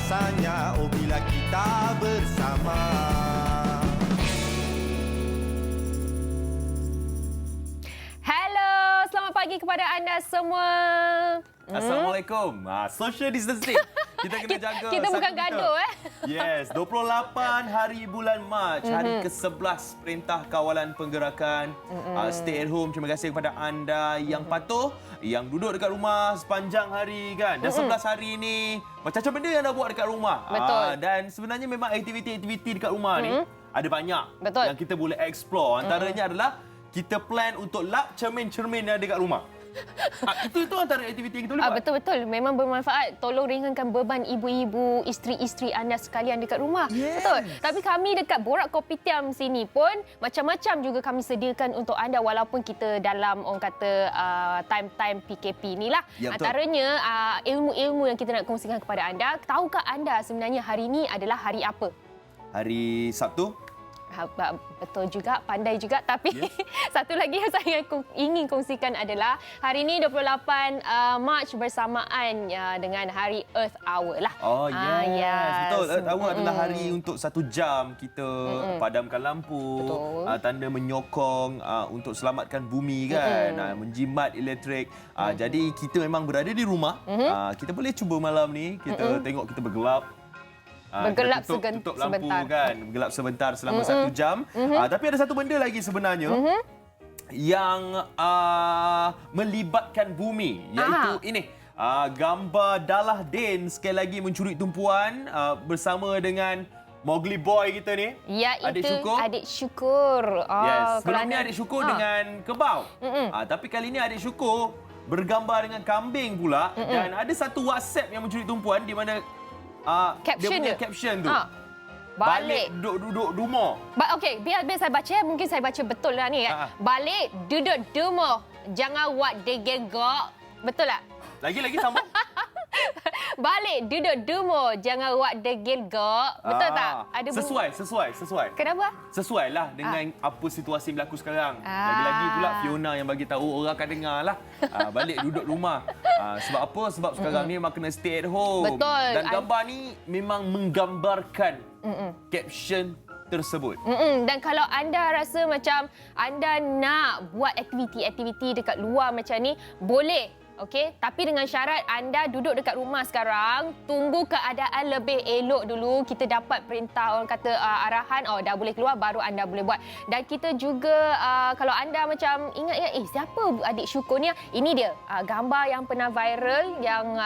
rasanya oh bila kita bersama. Hello, selamat pagi kepada anda semua. Assalamualaikum. Social distancing. Kita kena jaga. Kita bukan gaduh Yes, 28 hari bulan Mac, hari ke-11 Perintah Kawalan Penggerakan. Stay at home. Terima kasih kepada anda yang patuh, yang duduk dekat rumah sepanjang hari kan. Dan 11 hari ini macam-macam benda yang dah buat dekat rumah. Betul. Dan sebenarnya memang aktiviti-aktiviti dekat rumah ni ada banyak. Betul. Yang kita boleh explore. Antaranya adalah kita plan untuk lap cermin-cermin yang ada dekat rumah. Itu antara aktiviti yang kita boleh buat. Betul-betul. Memang bermanfaat. Tolong ringankan beban ibu-ibu, isteri-isteri anda sekalian dekat rumah. Yes. Betul. Tapi kami dekat Borak Kopitiam sini pun macam-macam juga kami sediakan untuk anda walaupun kita dalam orang kata time-time PKP ni lah. Ya, Antaranya ilmu-ilmu yang kita nak kongsikan kepada anda. Tahukah anda sebenarnya hari ini adalah hari apa? Hari Sabtu. Betul juga, pandai juga. Tapi satu lagi yang saya ingin kongsikan adalah hari ini 28 Mac bersamaan dengan Hari Earth Hour lah. Oh yes, yes. Betul. Earth Hour adalah hari untuk 1 jam kita padamkan lampu. Betul. Tanda menyokong untuk selamatkan bumi kan. Menjimat elektrik. Jadi kita memang berada di rumah. Kita boleh cuba malam ni. Kita tengok kita bergelap. Bergelap tutup lampu sebentar. kan. Bergelap sebentar selama 1 jam. Tapi ada satu benda lagi sebenarnya. Yang melibatkan bumi. Iaitu ini. Gambar Dalah Din sekali lagi mencuri tumpuan bersama dengan Mowgli Boy kita ni. Iaitu Adik Syukur. Adik Syukur. Yes. Sebelum ni Adik Syukur dengan kebau. Tapi kali ni Adik Syukur bergambar dengan kambing pula. Dan ada satu WhatsApp yang mencuri tumpuan di mana Caption dia punya dia. caption tu. Balik. Duduk rumah. Okey, biar saya baca. Mungkin saya baca betul lah ni. Balik duduk rumah. Jangan buat degegok. Betul tak? Lagi sambung. Balik duduk rumah. Jangan buat degegok. Betul tak? Ada Sesuai. Kenapa? Sesuai lah dengan apa situasi berlaku sekarang. Lagi-lagi pula Fiona yang bagi tahu orang akan dengar lah. Balik duduk rumah. Sebab apa? Sebab sekarang ni memang kena stay at home. Betul. Dan gambar ni memang menggambarkan caption tersebut. Dan kalau anda rasa macam anda nak buat aktiviti-aktiviti dekat luar macam ni, boleh. Okey, tapi dengan syarat anda duduk dekat rumah sekarang, tunggu keadaan lebih elok dulu. Kita dapat perintah orang kata arahan, dah boleh keluar baru anda boleh buat. Dan kita juga kalau anda macam ingat siapa Adik Syukur ni? Ini dia gambar yang pernah viral yang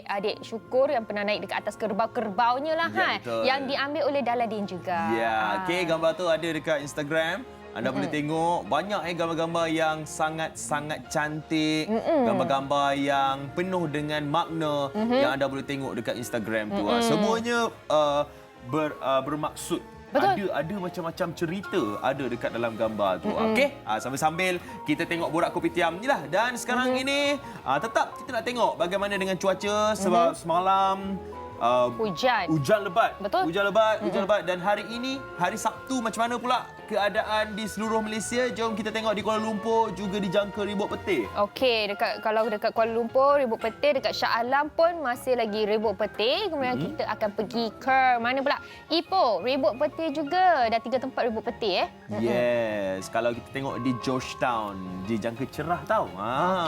adik Syukur yang pernah naik dekat atas kerbau-kerbaunya lah betul. yang diambil oleh Daladin juga. Ya, okey, gambar tu ada dekat Instagram. Anda boleh tengok banyak gambar-gambar yang sangat-sangat cantik, gambar-gambar yang penuh dengan makna yang anda boleh tengok dekat Instagram tu. Semuanya bermaksud. Betul. Ada macam-macam cerita ada dekat dalam gambar tu. Okey, sambil-sambil kita tengok Borak Kopitiam ni lah. Dan sekarang ini tetap kita nak tengok bagaimana dengan cuaca sebab semalam hujan lebat. Betul. Hujan lebat dan hari ini hari Sabtu macam mana pula keadaan di seluruh Malaysia? Jom kita tengok di Kuala Lumpur juga dijangka ribut petir. Okey, kalau dekat Kuala Lumpur ribut petir, dekat Shah Alam pun masih lagi ribut petir. Kemudian kita akan pergi ke mana pula? Ipoh, ribut petir juga. Dah 3 tempat ribut petir Yes, kalau kita tengok di Georgetown dijangka cerah tau.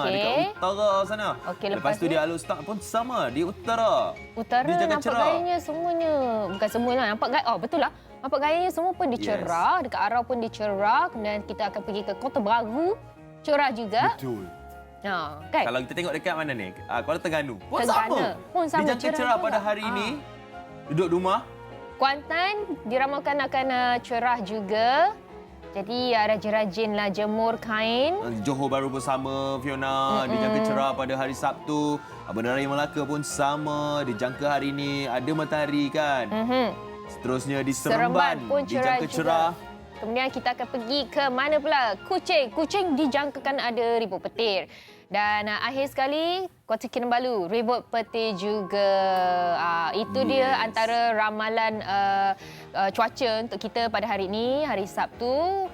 Dekat utara sana. Okey, lepas tu di Alor-Setar pun sama di utara. Dijangka nampak cerah. gayanya semuanya. Bukan semuanya, nampak gaya. Betul lah. Nampak gayanya semua pun dicerah. Dekat Arau pun dicerah. Kemudian kita akan pergi ke Kota Baru. Cerah juga. Betul. Kan? Kalau kita tengok dekat mana ni? Kuala Terengganu. Pun Pun sama. Dijangka cerah pada hari ini. Duduk rumah. Kuantan diramalkan akan cerah juga. Jadi rajin-rajinlah jemur kain. Johor Bahru pun sama, Fiona. Dijangka cerah pada hari Sabtu. Bandaraya Melaka pun sama. Dijangka hari ini ada matahari kan. Seterusnya di Seremban pun dijangka cerah. Kemudian kita akan pergi ke mana pula? Kuching. Kuching dijangkakan ada ribut petir. Dan akhir sekali, Kota Kinabalu, ribut peti juga. Itu dia antara ramalan cuaca untuk kita pada hari ini, hari Sabtu.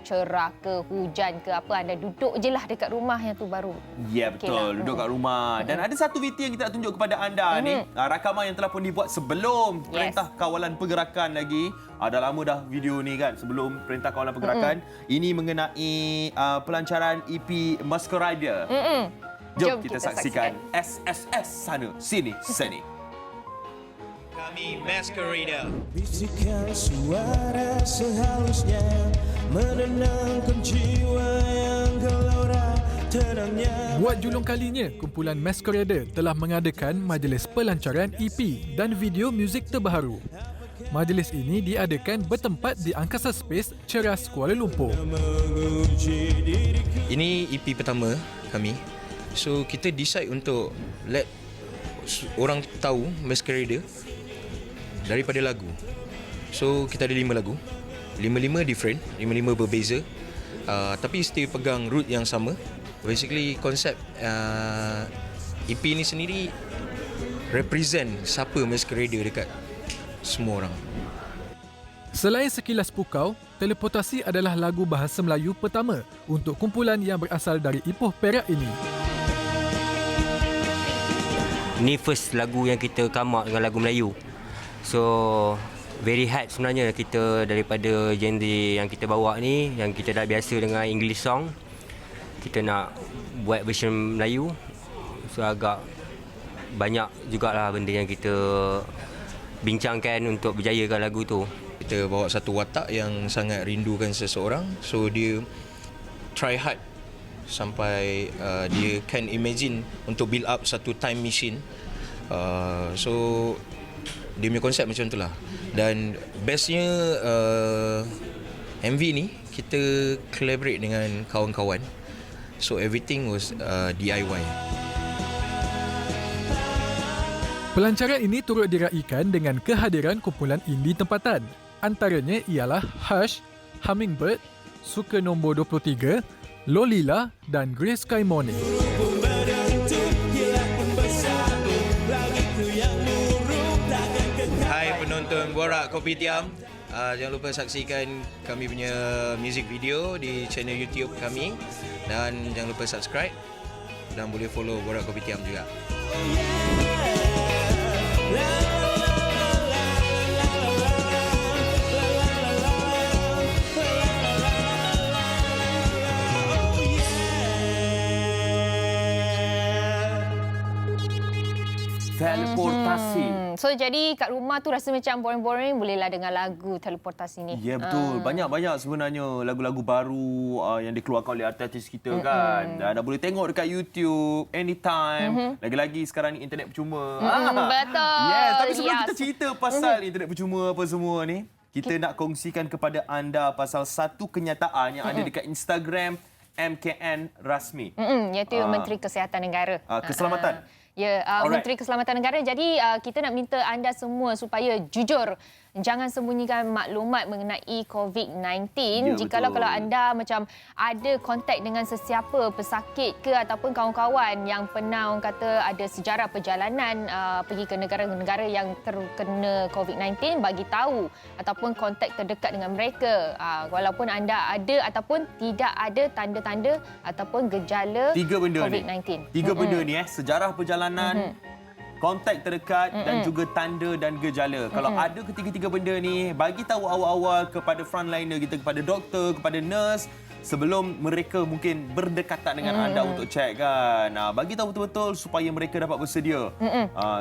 Cerah ke, hujan ke apa, anda duduk je lah dekat rumah yang tu baru. Ya, betul. Duduk kat rumah. Dan ada satu video yang kita nak tunjuk kepada anda ni. Rakaman yang telah pun dibuat sebelum Perintah Kawalan Pergerakan lagi. Dah lama dah video ni kan, sebelum Perintah Kawalan Pergerakan. Ini mengenai pelancaran EP Masquerader. Jom kita saksikan SSS Sana Sini Seni. Kami Masquerader. Bisikan suara sehalusnya menenangkan jiwa yang gelora tenangnya. Buat julung kalinya, kumpulan Masquerader telah mengadakan majlis pelancaran EP dan video muzik terbaru. Majlis ini diadakan bertempat di Angkasa Space, Ceras, Kuala Lumpur. Ini EP pertama kami. So kita decide untuk let orang tahu Masquerader daripada lagu. So kita ada 5 lagu. 5 different, 5 berbeza. Tapi still pegang root yang sama. Basically konsep EP ni sendiri represent siapa Masquerader dekat semua orang. Selain Sekilas Pukau, Teleportasi adalah lagu bahasa Melayu pertama untuk kumpulan yang berasal dari Ipoh Perak ini. Ni first lagu yang kita come out dengan lagu Melayu. So very hard sebenarnya kita daripada genre yang kita bawa ni, yang kita dah biasa dengan English song, kita nak buat version Melayu. So agak banyak jugalah benda yang kita bincangkan untuk berjayakan lagu tu. Kita bawa satu watak yang sangat rindukan seseorang. So dia try hard sampai dia can imagine untuk build up satu time machine. So dia punya konsep macam itulah. Dan bestnya MV ni kita collaborate dengan kawan-kawan. So everything was DIY. Pelancaran ini turut diraikan dengan kehadiran kumpulan indie tempatan. Antaranya ialah Hush, Hummingbird, Suka Nombor 23, Lolila dan Grey Sky Morning. Hai penonton Borak Kopitiam, jangan lupa saksikan kami punya music video di channel YouTube kami dan jangan lupa subscribe dan boleh follow Borak Kopitiam juga. Teleportasi. So jadi kat rumah tu rasa macam boring-boring, bolehlah dengar lagu Teleportasi ni. Ya, betul. Banyak-banyak sebenarnya lagu-lagu baru yang dikeluarkan oleh artis kita kan. Dan dah boleh tengok dekat YouTube anytime. Lagi-lagi sekarang ni internet percuma. Betul. Yes, tapi sebelum Yes. kita cerita pasal internet percuma apa semua ni, kita nak kongsikan kepada anda pasal satu kenyataan yang ada dekat Instagram MKN Rasmi. Iaitu Menteri Kesihatan Negara. Keselamatan. Ya, Alright. Menteri Keselamatan Negara. Jadi kita nak minta anda semua supaya jujur. Jangan sembunyikan maklumat mengenai COVID-19. Ya, Jikalau betul. kalau anda macam ada kontak dengan sesiapa pesakit ke ataupun kawan-kawan yang pernah orang kata ada sejarah perjalanan pergi ke negara-negara yang terkena COVID-19, bagi tahu ataupun kontak terdekat dengan mereka. Walaupun anda ada ataupun tidak ada tanda-tanda ataupun gejala Tiga benda COVID-19. ni. Tiga benda ni sejarah perjalanan, kontak terdekat dan juga tanda dan gejala. Kalau ada ketiga-tiga benda ni, bagi tahu awal-awal kepada frontliner kita, kepada doktor, kepada nurse sebelum mereka mungkin berdekatan dengan anda untuk cek kan. Bagi tahu betul-betul supaya mereka dapat bersedia.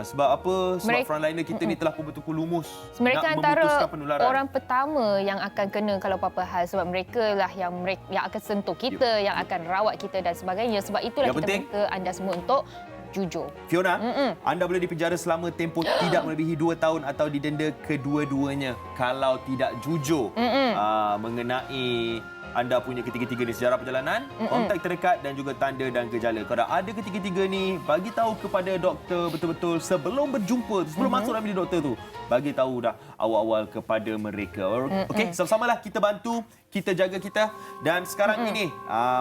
Sebab apa? Sebab frontliner kita ni telah pun betul-betul lumus Mereka nak antara memutuskan penularan. orang pertama yang akan kena kalau apa-apa hal, sebab mereka lah yang akan sentuh kita, yang akan rawat kita dan sebagainya. Sebab itulah Yang kita penting, minta anda semua untuk jujur. Fiona, anda boleh dipenjara selama tempoh tidak melebihi 2 tahun atau didenda kedua-duanya kalau tidak jujur mengenai anda punya ketiga-tiga ni, sejarah perjalanan, kontak terdekat dan juga tanda dan gejala. Kalau ada ketiga-tiga ni, bagi tahu kepada doktor betul-betul sebelum berjumpa, sebelum masuk dalam bilik doktor tu, bagi tahu dah awal-awal kepada mereka. Okey, sama-samalah kita bantu, kita jaga kita. Dan sekarang ini,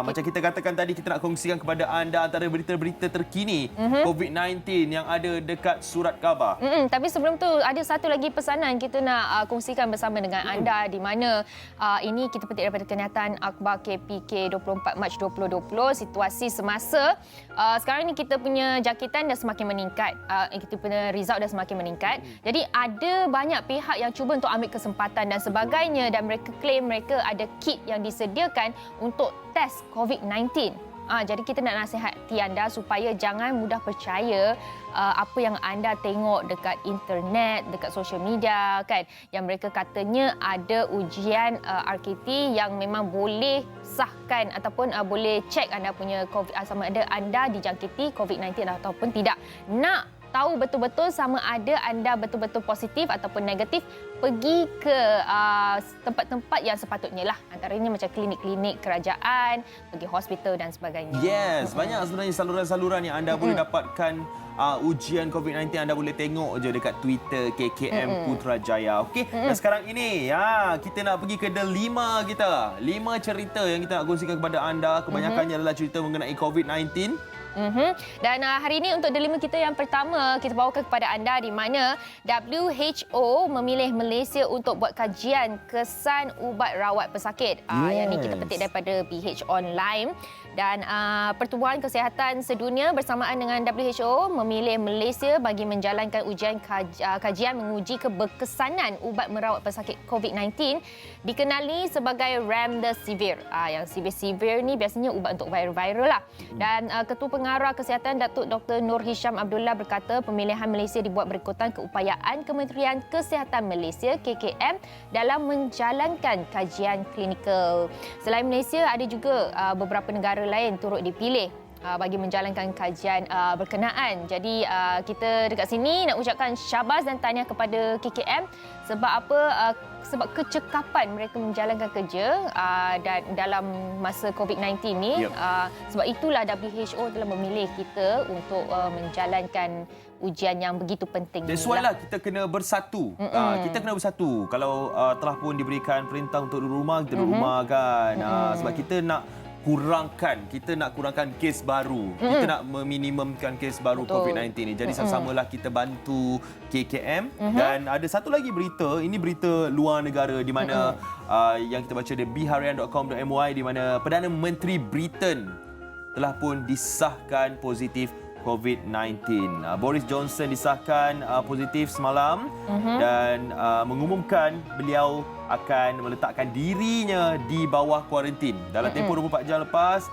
macam kita katakan tadi, kita nak kongsikan kepada anda antara berita-berita terkini COVID-19 yang ada dekat surat khabar. Tapi sebelum tu, ada satu lagi pesanan kita nak kongsikan bersama dengan anda, di mana ini kita petik daripada kenyataan akhbar KPK 24 Mac 2020, situasi semasa sekarang ni kita punya jangkitan dah semakin meningkat, kita punya result dah semakin meningkat. Jadi ada banyak pihak yang cuba untuk ambil kesempatan dan sebagainya, dan mereka claim mereka ada kit yang disediakan untuk test COVID-19. Jadi kita nak nasihati anda supaya jangan mudah percaya apa yang anda tengok dekat internet, dekat social media kan, yang mereka katanya ada ujian RKT yang memang boleh sahkan ataupun boleh cek anda punya COVID, sama ada anda dijangkiti COVID-19 ataupun tidak. Nak tahu betul-betul sama ada anda betul-betul positif ataupun negatif, pergi ke tempat-tempat yang sepatutnya lah. Antaranya macam klinik-klinik kerajaan, pergi hospital dan sebagainya. Yes, banyak sebenarnya saluran-saluran yang anda boleh dapatkan ujian COVID-19. Anda boleh tengok je dekat Twitter KKM Putrajaya. Okey, dan sekarang ini kita nak pergi ke The 5 kita. 5 cerita yang kita nak kongsikan kepada anda. Kebanyakannya adalah cerita mengenai COVID-19. Dan hari ini untuk The 5 kita yang pertama, kita bawakan kepada anda di mana WHO memilih Malaysia untuk buat kajian kesan ubat rawat pesakit. Yang ni kita petik daripada PH Online. Dan Pertubuhan Kesihatan Sedunia bersamaan dengan WHO memilih Malaysia bagi menjalankan ujian kajian menguji keberkesanan ubat merawat pesakit COVID-19 dikenali sebagai Remdesivir. Yang severe ni biasanya ubat untuk viral lah. Dan Ketua Pengarah Kesihatan Datuk Dr. Nur Hisham Abdullah berkata pemilihan Malaysia dibuat berikutan keupayaan Kementerian Kesihatan Malaysia KKM dalam menjalankan kajian klinikal. Selain Malaysia, ada juga beberapa negara lain turut dipilih bagi menjalankan kajian berkenaan. Jadi kita dekat sini nak ucapkan syabas dan tahniah kepada KKM sebab apa? Sebab kecekapan mereka menjalankan kerja dan dalam masa COVID-19 ni. Sebab itulah WHO telah memilih kita untuk menjalankan ujian yang begitu penting. That's why lah kita kena bersatu. Kita kena bersatu. Kalau telah pun diberikan perintah untuk duduk rumah, kita duduk rumah kan. Sebab kita nak kurangkan kes baru. Kita nak meminimumkan kes baru COVID-19 ni. Jadi sama-samalah kita bantu KKM. Dan ada satu lagi berita, ini berita luar negara di mana yang kita baca di bharian.com.my, di mana Perdana Menteri Britain telah pun disahkan positif COVID-19. Boris Johnson disahkan positif semalam dan mengumumkan beliau akan meletakkan dirinya di bawah kuarantin. Dalam tempoh 24 jam lepas,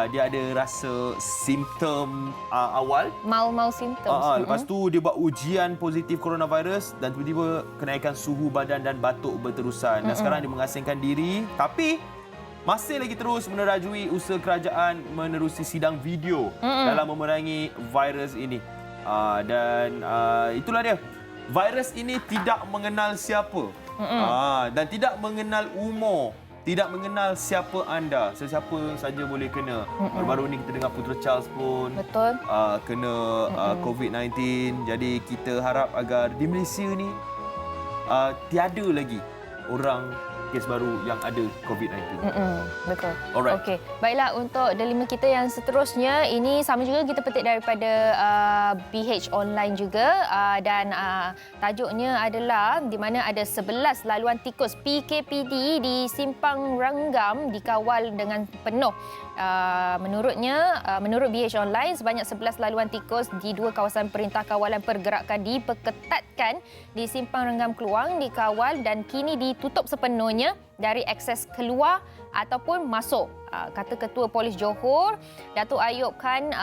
dia ada rasa simptom awal. Mau simptom. Lepas tu dia buat ujian positif coronavirus dan tiba-tiba kenaikan suhu badan dan batuk berterusan. Dan sekarang dia mengasingkan diri, tapi masih lagi terus menerajui usaha kerajaan menerusi sidang video dalam memerangi virus ini. Dan itulah dia. Virus ini tidak mengenal siapa. Dan tidak mengenal umur. Tidak mengenal siapa anda. Sesiapa saja boleh kena. Baru-baru ni kita dengar Putera Charles pun kena COVID-19. Jadi kita harap agar di Malaysia ni tiada lagi orang kes baru yang ada COVID-19. Betul. Alright. Okey. Baiklah, untuk The 5 kita yang seterusnya, ini sama juga kita petik daripada BH Online juga. Dan tajuknya adalah di mana ada 11 laluan tikus PKPD di Simpang Renggam dikawal dengan penuh. Menurut BH Online, sebanyak 11 laluan tikus di 2 kawasan Perintah Kawalan Pergerakan diperketatkan di Simpang Renggam Keluang dikawal dan kini ditutup sepenuhnya dari akses keluar ataupun masuk. Kata Ketua Polis Johor, Datuk Ayub Khan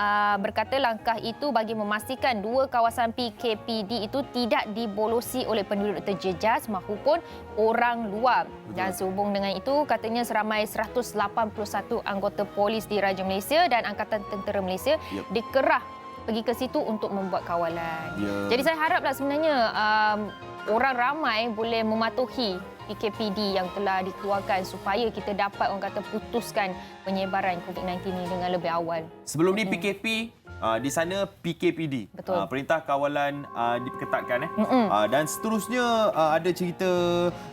berkata langkah itu bagi memastikan 2 kawasan PKPD itu tidak dibolosi oleh penduduk terjejas maupun orang luar. Dan sehubung dengan itu, katanya seramai 181 anggota polis di Raja Malaysia dan Angkatan Tentera Malaysia dikerah pergi ke situ untuk membuat kawalan. Ya. Jadi saya haraplah sebenarnya orang ramai boleh mematuhi PKPD yang telah dikeluarkan supaya kita dapat orang kata putuskan penyebaran COVID-19 ini dengan lebih awal. Sebelum ni PKP, di sana PKPD. Betul. Perintah Kawalan diperketatkan. Dan seterusnya ada cerita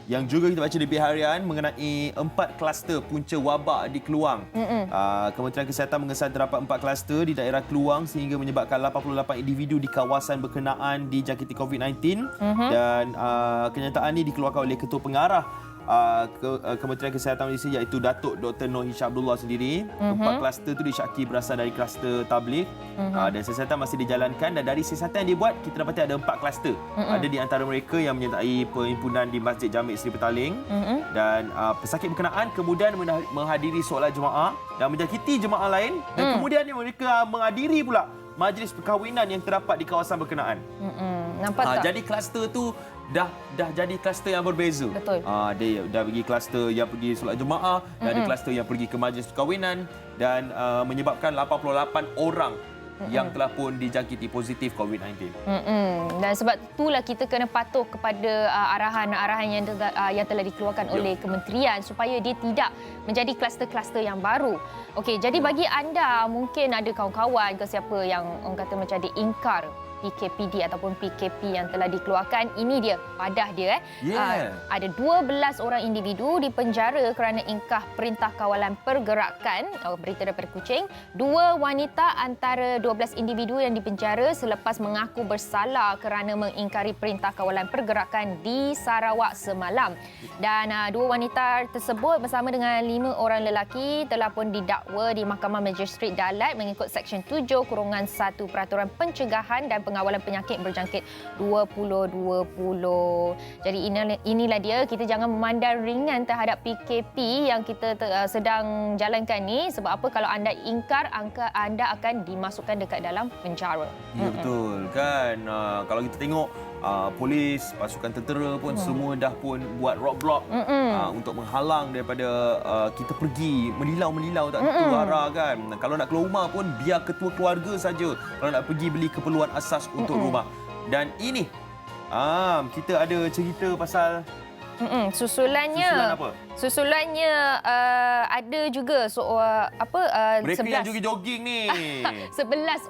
yang juga kita baca di Pihak Harian mengenai 4 kluster punca wabak di Keluang. Kementerian Kesihatan mengesan terdapat 4 kluster di daerah Keluang sehingga menyebabkan 88 individu di kawasan berkenaan dijangkiti COVID-19 dan kenyataan ini dikeluarkan oleh Ketua Pengarah Kementerian Kesihatan Malaysia iaitu Datuk Dr. Noor Hisham Abdullah sendiri. 4 kluster itu disyaki berasal dari kluster tabligh dan siasatan masih dijalankan, dan dari siasatan yang dibuat kita dapati ada 4 kluster. Ada di antara mereka yang menyertai perhimpunan di Masjid Jami' Seri Petaling dan pesakit berkenaan kemudian menghadiri solat jemaah dan menjangkiti jemaah lain dan kemudian mereka menghadiri pula majlis perkahwinan yang terdapat di kawasan berkenaan. Nampak tak? Jadi kluster tu dah jadi kluster yang berbeza. Betul. Dia dah pergi kluster yang pergi solat jemaah, dan ada kluster yang pergi ke majlis perkahwinan dan menyebabkan 88 orang yang telah pun dijangkiti positif COVID-19. Dan sebab itulah kita kena patuh kepada arahan-arahan yang telah dikeluarkan oleh kementerian supaya dia tidak menjadi kluster-kluster yang baru. Okey, jadi bagi anda mungkin ada kawan-kawan ke siapa yang orang kata macam diingkar PKPD ataupun PKP yang telah dikeluarkan, ini dia padah dia. Ada 12 orang individu dipenjara kerana ingkar perintah kawalan pergerakan, berita daripada Kuching. 2 wanita antara 12 individu yang dipenjara selepas mengaku bersalah kerana mengingkari perintah kawalan pergerakan di Sarawak semalam. Dan 2 wanita tersebut bersama dengan 5 orang lelaki telah pun didakwa di Mahkamah Magistrate Dalat mengikut Seksyen 7/1 Peraturan Pencegahan dan Pengawalan Penyakit Berjangkit 2020. Jadi inilah dia, kita jangan memandang ringan terhadap PKP yang kita sedang jalankan ni. Sebab apa? Kalau anda ingkar, anda akan dimasukkan dekat dalam penjara. Ya, betul kan. Kalau kita tengok polis, pasukan tentera pun semua dah pun buat roadblock untuk menghalang daripada kita pergi melilau-melilau tak tentu arah kan. Kalau nak keluar rumah pun biar ketua keluarga saja kalau nak pergi beli keperluan asas untuk rumah. Dan ini kita ada cerita pasal Susulannya ada juga mereka yang jogging ni. 11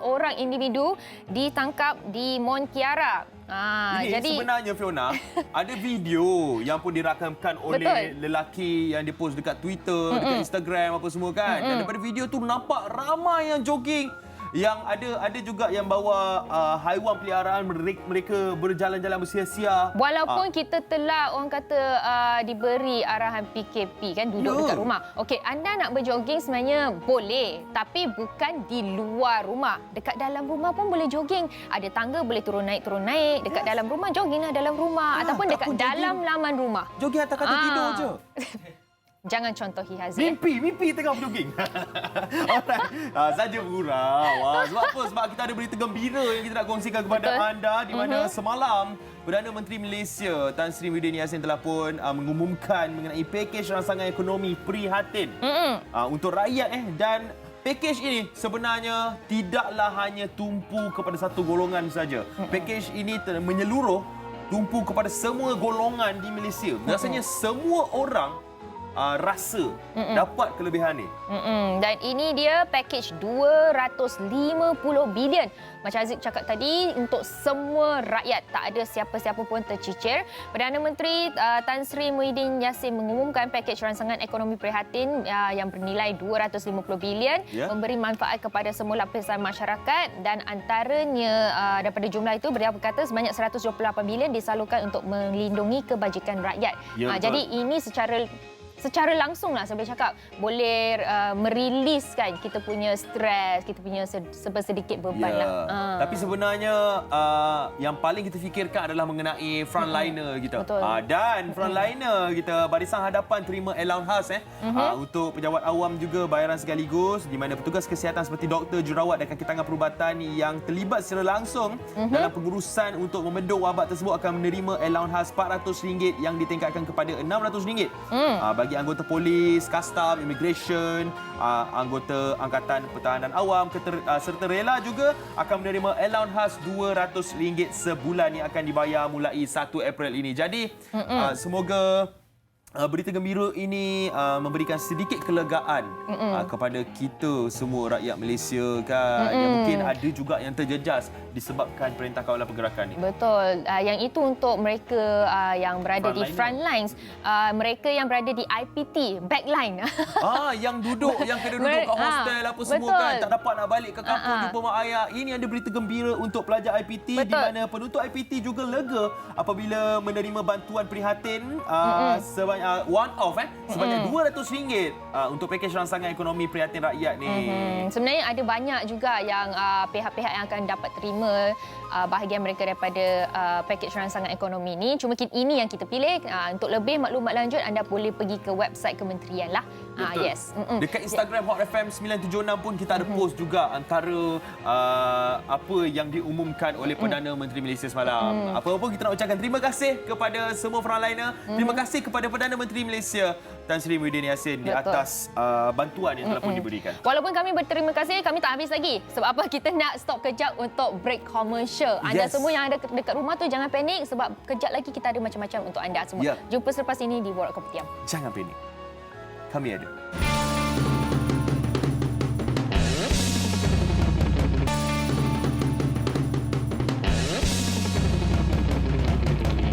orang individu ditangkap di Mont Kiara. Ini jadi sebenarnya Fiona ada video yang pun dirakamkan oleh lelaki yang dipost dekat Twitter, dekat Instagram apa semua kan. Dan daripada video tu nampak ramai yang jogging. Yang ada juga yang bawa haiwan peliharaan mereka berjalan-jalan bersia-sia. Walaupun kita telah orang kata diberi arahan PKP kan, duduk dekat rumah. Okey, anda nak berjoging sebenarnya boleh, tapi bukan di luar rumah. Dekat dalam rumah pun boleh jogging. Ada tangga boleh turun naik. Dekat dalam rumah jogginglah dalam rumah ataupun dekat dalam laman rumah. Jogging atas katil tidur je. Jangan contohi Hazim. Mimpi tengah berjoging. Alright. Saja bergurau. Sebab apa? Sebab kita ada berita gembira yang kita nak kongsikan kepada anda di mana semalam Perdana Menteri Malaysia Tan Sri Muhyiddin Yassin telah pun mengumumkan mengenai pakej rangsangan ekonomi prihatin untuk rakyat dan pakej ini sebenarnya tidaklah hanya tumpu kepada satu golongan saja. Pakej ini menyeluruh, tumpu kepada semua golongan di Malaysia. Rasanya semua orang rasa dapat kelebihan ni. Dan ini dia pakej 250 bilion. Macam Aziz cakap tadi, untuk semua rakyat. Tak ada siapa-siapa pun tercicir. Perdana Menteri Tan Sri Muhyiddin Yassin mengumumkan pakej rangsangan ekonomi prihatin yang bernilai 250 bilion. Memberi manfaat kepada semua lapisan masyarakat. Dan antaranya daripada jumlah itu, beliau berkata sebanyak 128 bilion disalurkan untuk melindungi kebajikan rakyat. Jadi ini secara langsung lah saya boleh cakap boleh meriliskan kita punya stres, kita punya sedikit beban lah. Tapi sebenarnya yang paling kita fikirkan adalah mengenai frontliner kita. Dan frontliner kita, barisan hadapan terima allowance khas untuk pejabat awam juga bayaran sekaligus, di mana petugas kesihatan seperti doktor, jurawat dan kaki tangan perubatan yang terlibat secara langsung dalam pengurusan untuk membendung wabak tersebut akan menerima allowance khas RM400 yang ditingkatkan kepada RM600 bagi bagi anggota polis, custom, immigration, anggota Angkatan Pertahanan Awam serta rela juga akan menerima allowance khas RM200 sebulan yang akan dibayar mulai 1 April ini. Jadi semoga berita gembira ini memberikan sedikit kelegaan kepada kita semua rakyat Malaysia kan. Yang mungkin ada juga yang terjejas disebabkan Perintah Kawalan Pergerakan ni. Betul. Yang itu untuk mereka yang berada di front lines, mereka yang berada di IPT, backline. Yang kena duduk kat hostel apa semua betul. kan, tak dapat nak balik ke kampung jumpa mak ayah. Ini ada berita gembira untuk pelajar IPT di mana penuntut IPT juga lega apabila menerima bantuan prihatin sebanyak sebanyak RM200 untuk pakej rangsangan ekonomi prihatin rakyat ni. Sebenarnya ada banyak juga yang pihak-pihak yang akan dapat terima bahagian mereka daripada pakej rangsangan ekonomi ni. Cuma ini yang kita pilih. Untuk lebih maklumat lanjut anda boleh pergi ke website kementerian lah. Betul. Yes. Dekat Instagram Hot FM 976 pun kita ada post juga antara apa yang diumumkan oleh Perdana Menteri Malaysia semalam. Apa-apa kita nak ucapkan terima kasih kepada semua frontliner. Terima kasih kepada Perdana Menteri Malaysia Tan Sri Muhyiddin Yassin di atas bantuan yang telah pun diberikan. Walaupun kami berterima kasih, kami tak habis lagi. Sebab apa? Kita nak stop kejap untuk break komersial. Anda semua yang ada dekat rumah tu jangan panik sebab kejap lagi kita ada macam-macam untuk anda semua. Jumpa selepas ini di Borak Kopitiam. Jangan panik. Kami ada.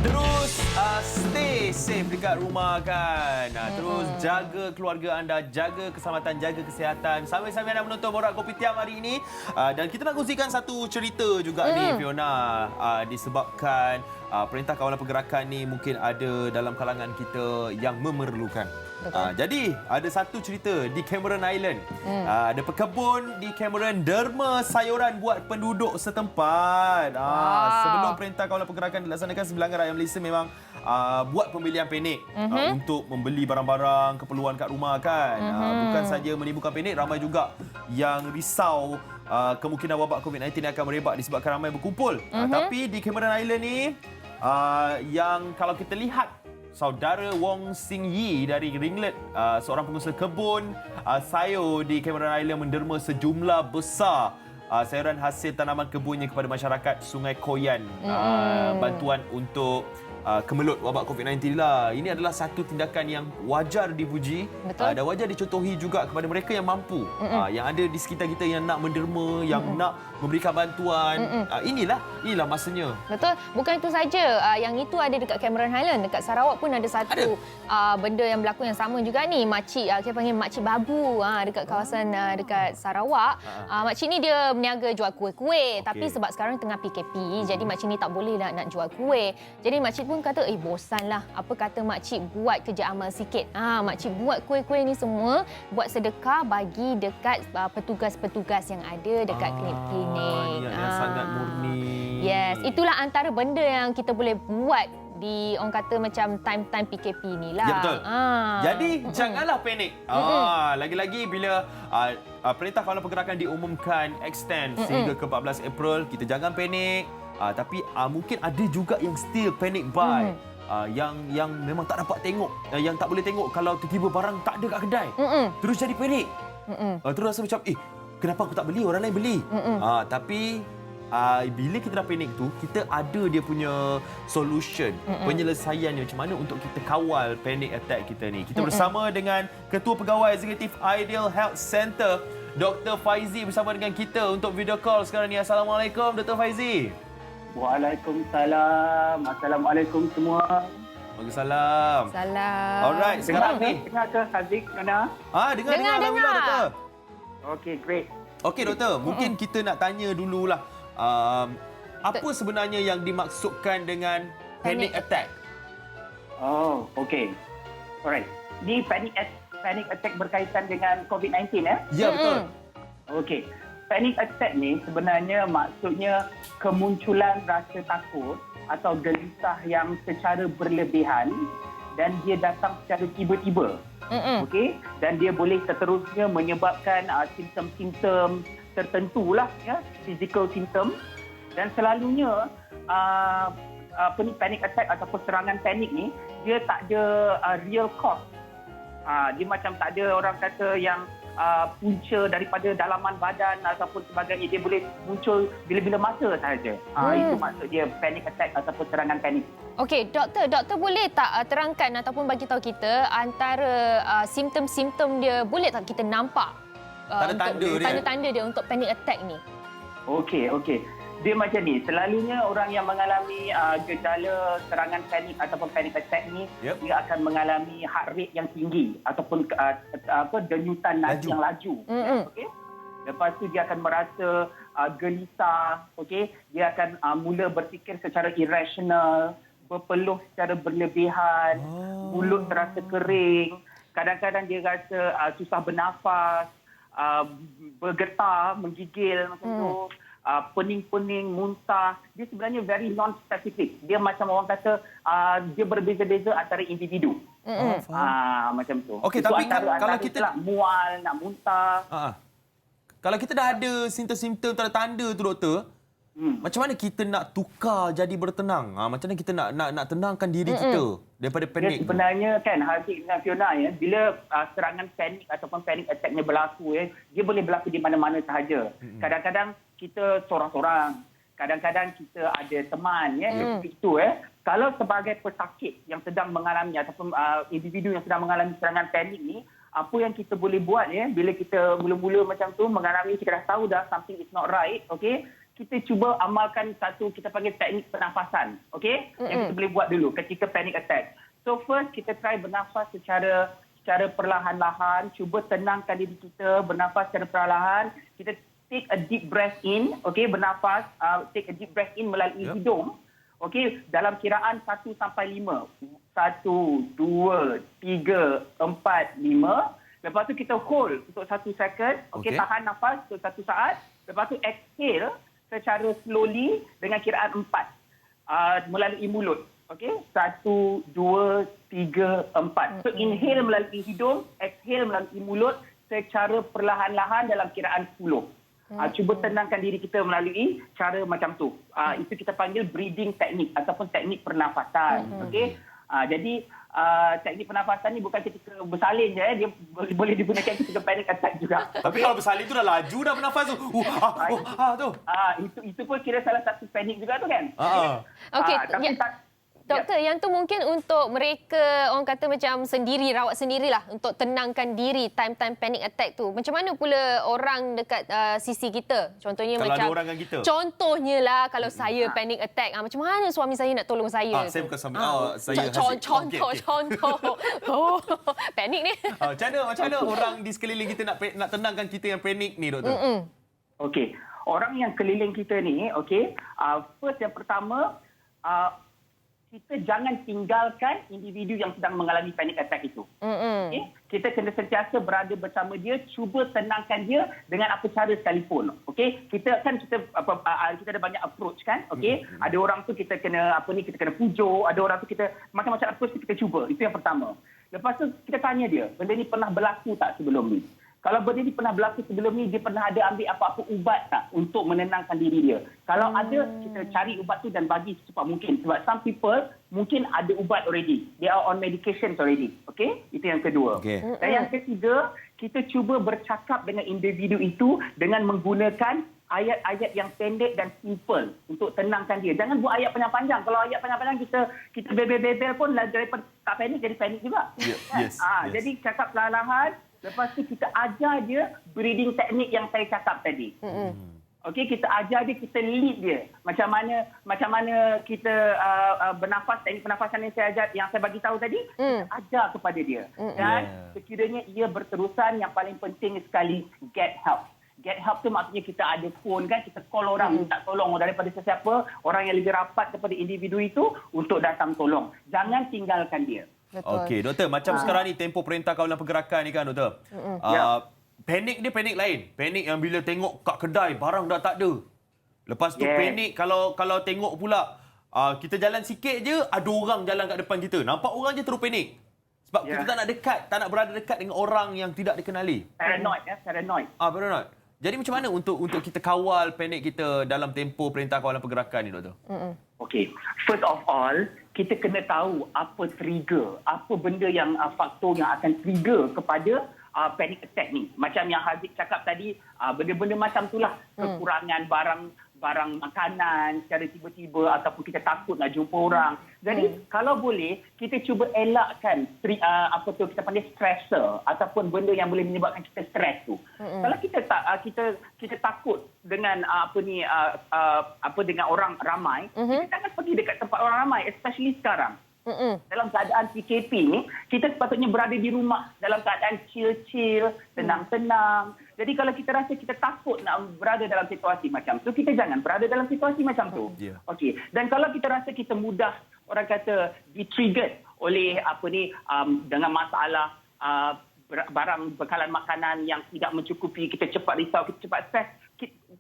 Terus stay safe dekat rumah kan. Terus jaga keluarga anda, jaga keselamatan, jaga kesihatan. Sambil-sambil anda menonton Borak Kopitiam hari ini. Dan kita nak kongsikan satu cerita juga ni Fiona. Disebabkan Perintah Kawalan Pergerakan ni mungkin ada dalam kalangan kita yang memerlukan. Jadi ada satu cerita di Cameron Island. Ada pekebun di Cameron derma sayuran buat penduduk setempat. Sebelum Perintah Kawalan Pergerakan dilaksanakan, sebilangan rakyat Malaysia memang buat pembelian panik untuk membeli barang-barang keperluan kat rumah kan. Bukan saja menimbulkan panik, ramai juga yang risau kemungkinan wabak COVID-19 akan merebak disebabkan ramai berkumpul. Tapi di Cameron Island ni yang kalau kita lihat saudara Wong Sing Yi dari Ringlet, seorang pengusaha kebun sayur di Cameron Island menderma sejumlah besar sayuran hasil tanaman kebunnya kepada masyarakat Sungai Koyan. Bantuan untuk kemelut wabak COVID-19 lah. Ini adalah satu tindakan yang wajar dipuji dan wajar dicontohi juga kepada mereka yang mampu, yang ada di sekitar kita yang nak menderma, yang nak memberikan bantuan. Inilah masanya. Betul. Bukan itu saja. Yang itu ada dekat Cameron Highland. Dekat Sarawak pun ada satu benda yang berlaku yang sama juga ni. Makcik, kita panggil Makcik Babu dekat kawasan dekat Sarawak. Makcik ni dia berniaga jual kuih-kuih. Tapi sebab sekarang tengah PKP, jadi makcik ni tak boleh nak jual kuih. Jadi makcik pun kata, bosanlah. Apa kata makcik buat kerja amal sikit. Makcik buat kuih-kuih ni semua, buat sedekah bagi dekat petugas-petugas yang ada dekat klinik. Yang sangat murni. Yes, itulah antara benda yang kita boleh buat di orang kata macam time-time PKP ni lah. Ya, betul. Jadi janganlah panik. Lagi-lagi bila Perintah Kawalan Pergerakan diumumkan extend sehingga ke 14 April, kita jangan panik. Tapi mungkin ada juga yang still panic buy. Yang memang tak dapat tengok, yang tak boleh tengok kalau tiba-tiba barang tak ada kat kedai. Terus jadi panik. Terus rasa macam, kenapa aku tak beli, orang lain beli. Tapi bila kita dah panik tu, kita ada dia punya solution, penyelesaiannya macam mana untuk kita kawal panic attack kita ni. Kita bersama dengan Ketua Pegawai Eksekutif Ideal Health Center, Dr. Faizi bersama dengan kita untuk video call sekarang ni. Assalamualaikum Dr. Faizi. Waalaikumsalam. Assalamualaikum semua. Waalaikumsalam. Salam. Alright, sekarang ni. Dengar ke Haziq, Nona? Dengar. Alhamdulillah, Doktor. Okey, great. Okey, Doktor. Mungkin kita nak tanya dululah. Apa sebenarnya yang dimaksudkan dengan panic attack? Oh, okey. Alright. Ni panic attack berkaitan dengan COVID-19 Ya, betul. Okey. Panic attack ni sebenarnya maksudnya kemunculan rasa takut atau gelisah yang secara berlebihan dan dia datang secara tiba-tiba. Okey, dan dia boleh seterusnya menyebabkan simptom-simptom tertentulah, ya, physical symptom, dan selalunya panic attack ataupun serangan panik ni dia tak ada real cause. Dia macam tak ada orang kata yang punca daripada dalaman badan ataupun sebagainya. Dia boleh muncul bila-bila masa sahaja. Itu maksud dia panic attack ataupun serangan panik. Okey, doktor boleh tak terangkan ataupun bagi tahu kita antara simptom-simptom dia, boleh tak kita nampak tanda-tanda dia untuk panic attack ni? Okey. Dia macam ni, selalunya orang yang mengalami gejala serangan panik ataupun panic attack ni, dia akan mengalami heart rate yang tinggi ataupun denyutan nadi yang laju. Okey. Lepas tu dia akan merasa gelisah, okey. Dia akan mula berfikir secara irrasional, berpeluh secara berlebihan, mulut terasa kering, kadang-kadang dia rasa susah bernafas, bergetar, menggigil macam tu. Pening-pening, muntah. Dia sebenarnya very non-specific. Dia macam orang kata, dia berbeza-beza antara individu. Macam tu. Okey, tapi kalau kita lah, mual, nak muntah. Kalau kita dah ada simptom-simptom tanda-tanda tu, doktor, macam mana kita nak tukar jadi bertenang? Macam mana kita nak tenangkan diri kita daripada panik? Sebenarnya kan, Haziq dengan Fiona, bila serangan panik ataupun panic attack-nya berlaku, dia boleh berlaku di mana-mana sahaja. Kadang-kadang kita seorang-seorang, kadang-kadang kita ada teman, seperti itu. Kalau sebagai pesakit yang sedang mengalami ataupun individu yang sedang mengalami serangan panik ni, apa yang kita boleh buat bila kita mula-mula macam tu mengalami, kita dah tahu dah something is not right, okey? Kita cuba amalkan satu kita panggil teknik pernafasan, okey? Yang kita boleh buat dulu ketika panic attack. So first kita try bernafas secara perlahan-lahan, cuba tenangkan diri kita, bernafas secara perlahan. Kita take a deep breath in, okey, bernafas, take a deep breath in melalui hidung. Okey, dalam kiraan 1 sampai 5. 1, 2, 3, 4, 5. Lepas tu kita hold untuk 1 second. Okey, tahan nafas untuk 1 saat. Lepas tu exhale secara slowly dengan kiraan 4 melalui mulut. Okey, 1, 2, 3, 4. So inhale melalui hidung, exhale melalui mulut secara perlahan-lahan dalam kiraan 10. Cuba tenangkan diri kita melalui cara macam tu. Itu kita panggil breathing technique ataupun teknik pernafasan. Okey. Jadi teknik pernafasan ni bukan ketika bersalin je, dia boleh digunakan ketika panic attack juga. Tapi kalau bersalin tu dah laju dah bernafas tu. Tu. Itu pun kira salah satu panik juga tu kan. Okey, tapi doktor, yang tu mungkin untuk mereka orang kata macam sendiri, rawat sendirilah untuk tenangkan diri time-time panic attack tu. Macam mana pula orang dekat sisi kita? Contohnya kalau macam ada orang dengan kita. Contohnya lah kalau saya panic attack, macam mana suami saya nak tolong saya? Saya bukan suami. Saya Contoh. Oh, panik ni. Macam mana orang di sekeliling kita nak tenangkan kita yang panik ni, doktor? Okey. Orang yang keliling kita ni, okey, first yang pertama, kita jangan tinggalkan individu yang sedang mengalami panic attack itu. Okay? Kita kena sentiasa berada bersama dia, cuba tenangkan dia dengan apa cara sekalipun. Okay? Kita ada banyak approach kan? Okay? Ada orang tu kita kena kita kena pujuk, ada orang tu kita macam-macam approach kita cuba. Itu yang pertama. Lepas tu kita tanya dia, benda ni pernah berlaku tak sebelum ni? Kalau benda ni pernah berlaku sebelum ni, dia pernah ada ambil apa-apa ubat tak untuk menenangkan diri dia? Kalau ada, kita cari ubat tu dan bagi secepat mungkin. Sebab some people mungkin ada ubat already. They are on medications already. Okay? Itu yang kedua. Dan yang ketiga, kita cuba bercakap dengan individu itu dengan menggunakan ayat-ayat yang pendek dan simple untuk tenangkan dia. Jangan buat ayat panjang-panjang. Kalau ayat panjang-panjang kita bebel-bebel pun daripada tak panik jadi panik juga. Yes. Jadi cakap perlahan-lahan. Lepas tu kita ajar dia breathing teknik yang saya cakap tadi. Okey, kita ajar dia, kita lead dia. Macam mana kita bernafas, teknik pernafasan yang saya bagi tahu tadi, kita ajar kepada dia. Dan sekiranya ia berterusan, yang paling penting sekali, get help. Get help tu maksudnya kita ada phone kan, kita call orang minta tolong daripada sesiapa, orang yang lebih rapat kepada individu itu untuk datang tolong. Jangan tinggalkan dia. Okey, doktor, macam sekarang ni tempoh Perintah Kawalan Pergerakan ni kan, doktor. Panik dia panik lain. Panik yang bila tengok kat kedai barang dah tak ada. Lepas tu panik kalau tengok pula kita jalan sikit je ada orang jalan kat depan kita. Nampak orang je terus panik. Sebab kita tak nak dekat, tak nak berada dekat dengan orang yang tidak dikenali. Paranoid. Paranoid. Jadi macam mana untuk kita kawal panik kita dalam tempoh Perintah Kawalan Pergerakan ni, doktor? Okey. First of all, kita kena tahu apa trigger, apa benda yang faktor yang akan trigger kepada panic attack ni. Macam yang Haziq cakap tadi, benda-benda macam itulah, kekurangan barang makanan secara tiba-tiba ataupun kita takut nak jumpa orang. Jadi kalau boleh kita cuba elakkan kita panggil stressor ataupun benda yang boleh menyebabkan kita stres tu. Kalau kita takut dengan dengan orang ramai, kita jangan pergi dekat tempat orang ramai, especially sekarang. Dalam keadaan PKP ni, kita sepatutnya berada di rumah dalam keadaan chill-chill, tenang-tenang. Jadi kalau kita rasa kita takut nak berada dalam situasi macam tu, kita jangan berada dalam situasi macam tu. Okey. Dan kalau kita rasa kita mudah, orang kata, di-triggered oleh dengan masalah barang bekalan makanan yang tidak mencukupi, kita cepat risau, kita cepat stres,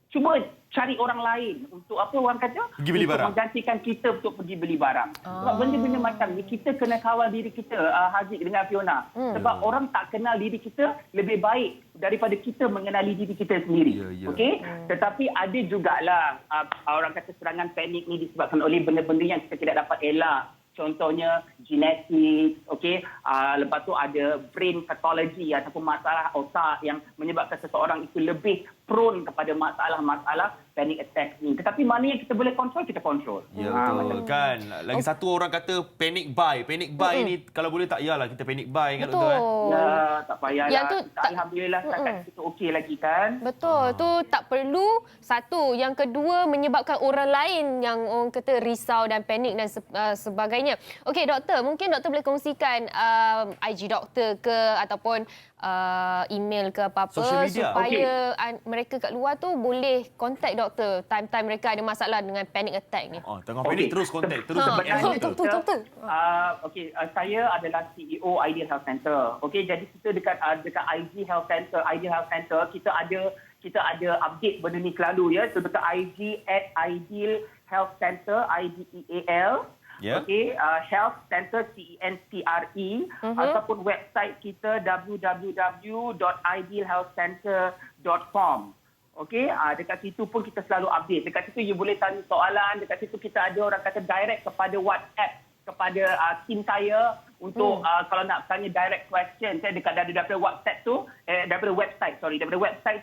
cuba cari orang lain untuk orang kata pergi beli barang, menggantikan kita untuk pergi beli barang. Sebab benda-benda macam ni kita kena kawal diri kita, Haziq dengan Fiona. Sebab orang tak kenal diri kita lebih baik daripada kita mengenali diri kita sendiri. Okey? Tetapi ada jugalah orang kata serangan panik ni disebabkan oleh benda-benda yang kita tidak dapat elak. Contohnya genetik, okey. Lepas tu ada brain pathology ataupun masalah otak yang menyebabkan seseorang itu lebih prone kepada masalah-masalah panic attack ni. Tetapi mana yang kita boleh kontrol, kita kontrol. Ya, betul kan. Lagi satu orang kata panic buy. Panic buy ni kalau boleh tak yalah kita panic buy kan, doktor? Ya, tak payahlah. Alhamdulillah setakat kita okey lagi kan. Betul. Tu tak perlu. Satu. Yang kedua, menyebabkan orang lain yang orang kata risau dan panik dan sebagainya. Okey, doktor. Mungkin doktor boleh kongsikan IG doktor ke ataupun email ke apa-apa supaya mereka kat luar tu boleh contact doktor time-time mereka ada masalah dengan panic attack ni. Tengah panik terus contact, terus doktor. Saya adalah CEO Ideal Health Center. Okey, jadi kita dekat IG Health Center, Ideal Health Center, kita ada update benda ni selalu ya. So dekat IG @Ideal Health Center, IDEAL. Okey, Health Center CENTRE ataupun website kita www.idealhealthcenter.com. Okey, dekat situ pun kita selalu update. Dekat situ you boleh tanya soalan, dekat situ kita ada orang kata direct kepada WhatsApp kepada tim saya untuk kalau nak tanya direct question saya dekat daripada WhatsApp tu daripada website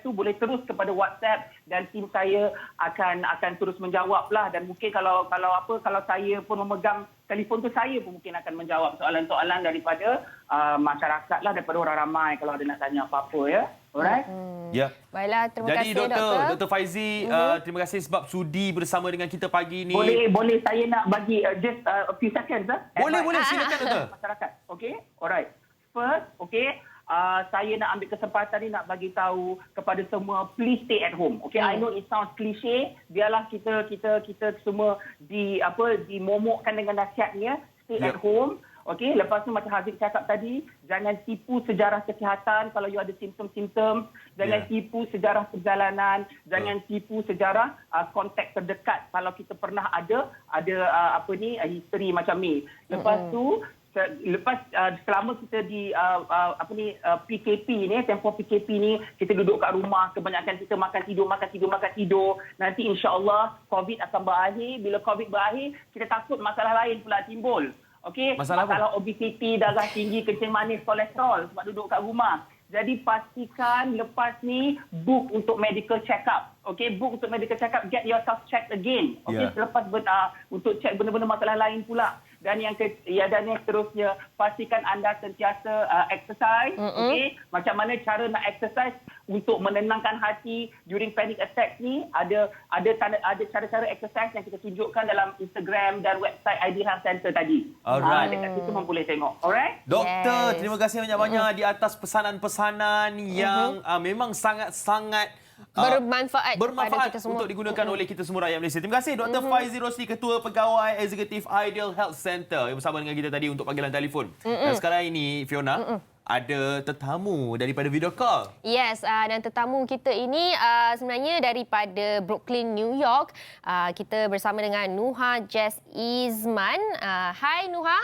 tu boleh terus kepada WhatsApp dan tim saya akan terus menjawab lah. Dan mungkin kalau saya pun memegang telefon tu, saya pun mungkin akan menjawab soalan-soalan daripada masyarakat lah, daripada orang ramai kalau ada nak tanya apa-apa ya. Alright? Ya. Baiklah, terima kasih Dr. Faizi, terima kasih sebab sudi bersama dengan kita pagi ni. Boleh saya nak bagi just a few seconds Boleh silakan doktor. Masyarakat. Okey? Alright. First, okey, saya nak ambil kesempatan ni nak bagi tahu kepada semua, please stay at home. Okay, I know it sounds cliche. Biarlah kita semua dimomokkan dengan nasihatnya, stay at home. Okey, lepas tu macam Haziq cakap tadi, jangan tipu sejarah kesihatan kalau you ada simptom-simptom, jangan tipu sejarah perjalanan, jangan tipu sejarah kontak terdekat kalau kita pernah ada history macam ni. Lepas tu selama kita di PKP ni, tempoh PKP ni, kita duduk kat rumah, kebanyakan kita makan tidur. Nanti insya-Allah COVID akan berakhir. Bila COVID berakhir, kita takut masalah lain pula timbul. Okey, masalah obesiti, darah tinggi, kencing manis, kolesterol sebab duduk kat rumah. Jadi pastikan lepas ni book untuk medical check-up. Okey, book untuk medical check-up, get yourself checked again. Okey, selepas untuk cek benda-benda masalah lain pula. Dan yang seterusnya, pastikan anda sentiasa exercise. Okey, macam mana cara nak exercise untuk menenangkan hati during panic attack ni? Ada cara-cara exercise yang kita tunjukkan dalam Instagram dan website Ideal Health Center tadi. Alright. Dekat situ pun boleh tengok. Alright? Doktor, terima kasih banyak-banyak di atas pesanan-pesanan yang memang sangat-sangat bermanfaat kepada kita semua, untuk digunakan oleh kita semua rakyat Malaysia. Terima kasih Dr. Faizi Rosli, Ketua Pegawai Eksekutif Ideal Health Center yang bersama dengan kita tadi untuk panggilan telefon. Dan sekarang ini Fiona ada tetamu daripada video call. Yes, dan tetamu kita ini sebenarnya daripada Brooklyn, New York. Kita bersama dengan Nuha Jess Izman. Hai Nuha.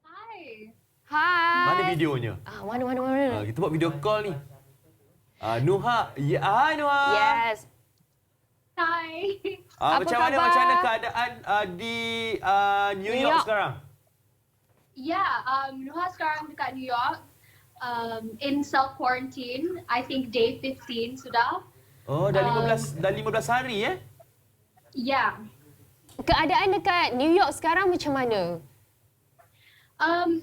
Hai. Mana videonya? Mana? Kita buat video call ni. Nuha. Hai Nuha. Yes. Hi. Apa Macam khabar? mana keadaan di New New York York. sekarang? Yeah, Nuha sekarang dekat New York. In self-quarantine. I think day 15 sudah. Oh, dah 15 hari Yeah. Keadaan dekat New York sekarang macam mana?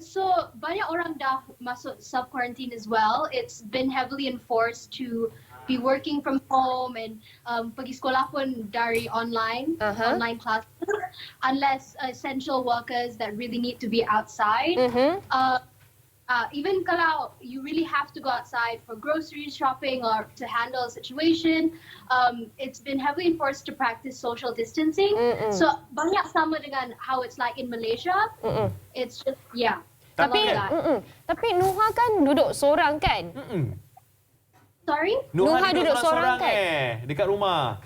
So banyak orang dah masuk self-quarantine as well. It's been heavily enforced to be working from home and pergi sekolah pun dari online, online classes, unless essential workers that really need to be outside. Even kalau you really have to go outside for grocery shopping or to handle a situation, it's been heavily enforced to practice social distancing. So banyak sama dengan how it's like in Malaysia. It's just Tapi tapi Nuha kan duduk seorang kan? Sorry? Nuha duduk seorang kan? Dekat rumah.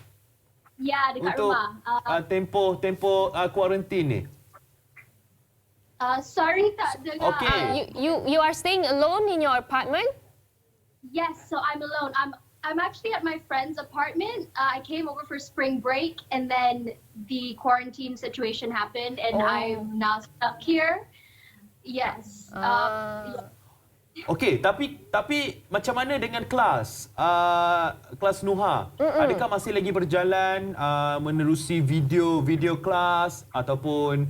Ya, dekat Untuk rumah. tempoh kuarantin ni. Sorry tak dengar. Okay. You are staying alone in your apartment? Yes, so I'm alone. I'm actually at my friend's apartment. I came over for spring break and then the quarantine situation happened and I'm now stuck here. Yes. Okey, tapi macam mana dengan kelas? Kelas Nuha? Adakah masih lagi berjalan menerusi video kelas ataupun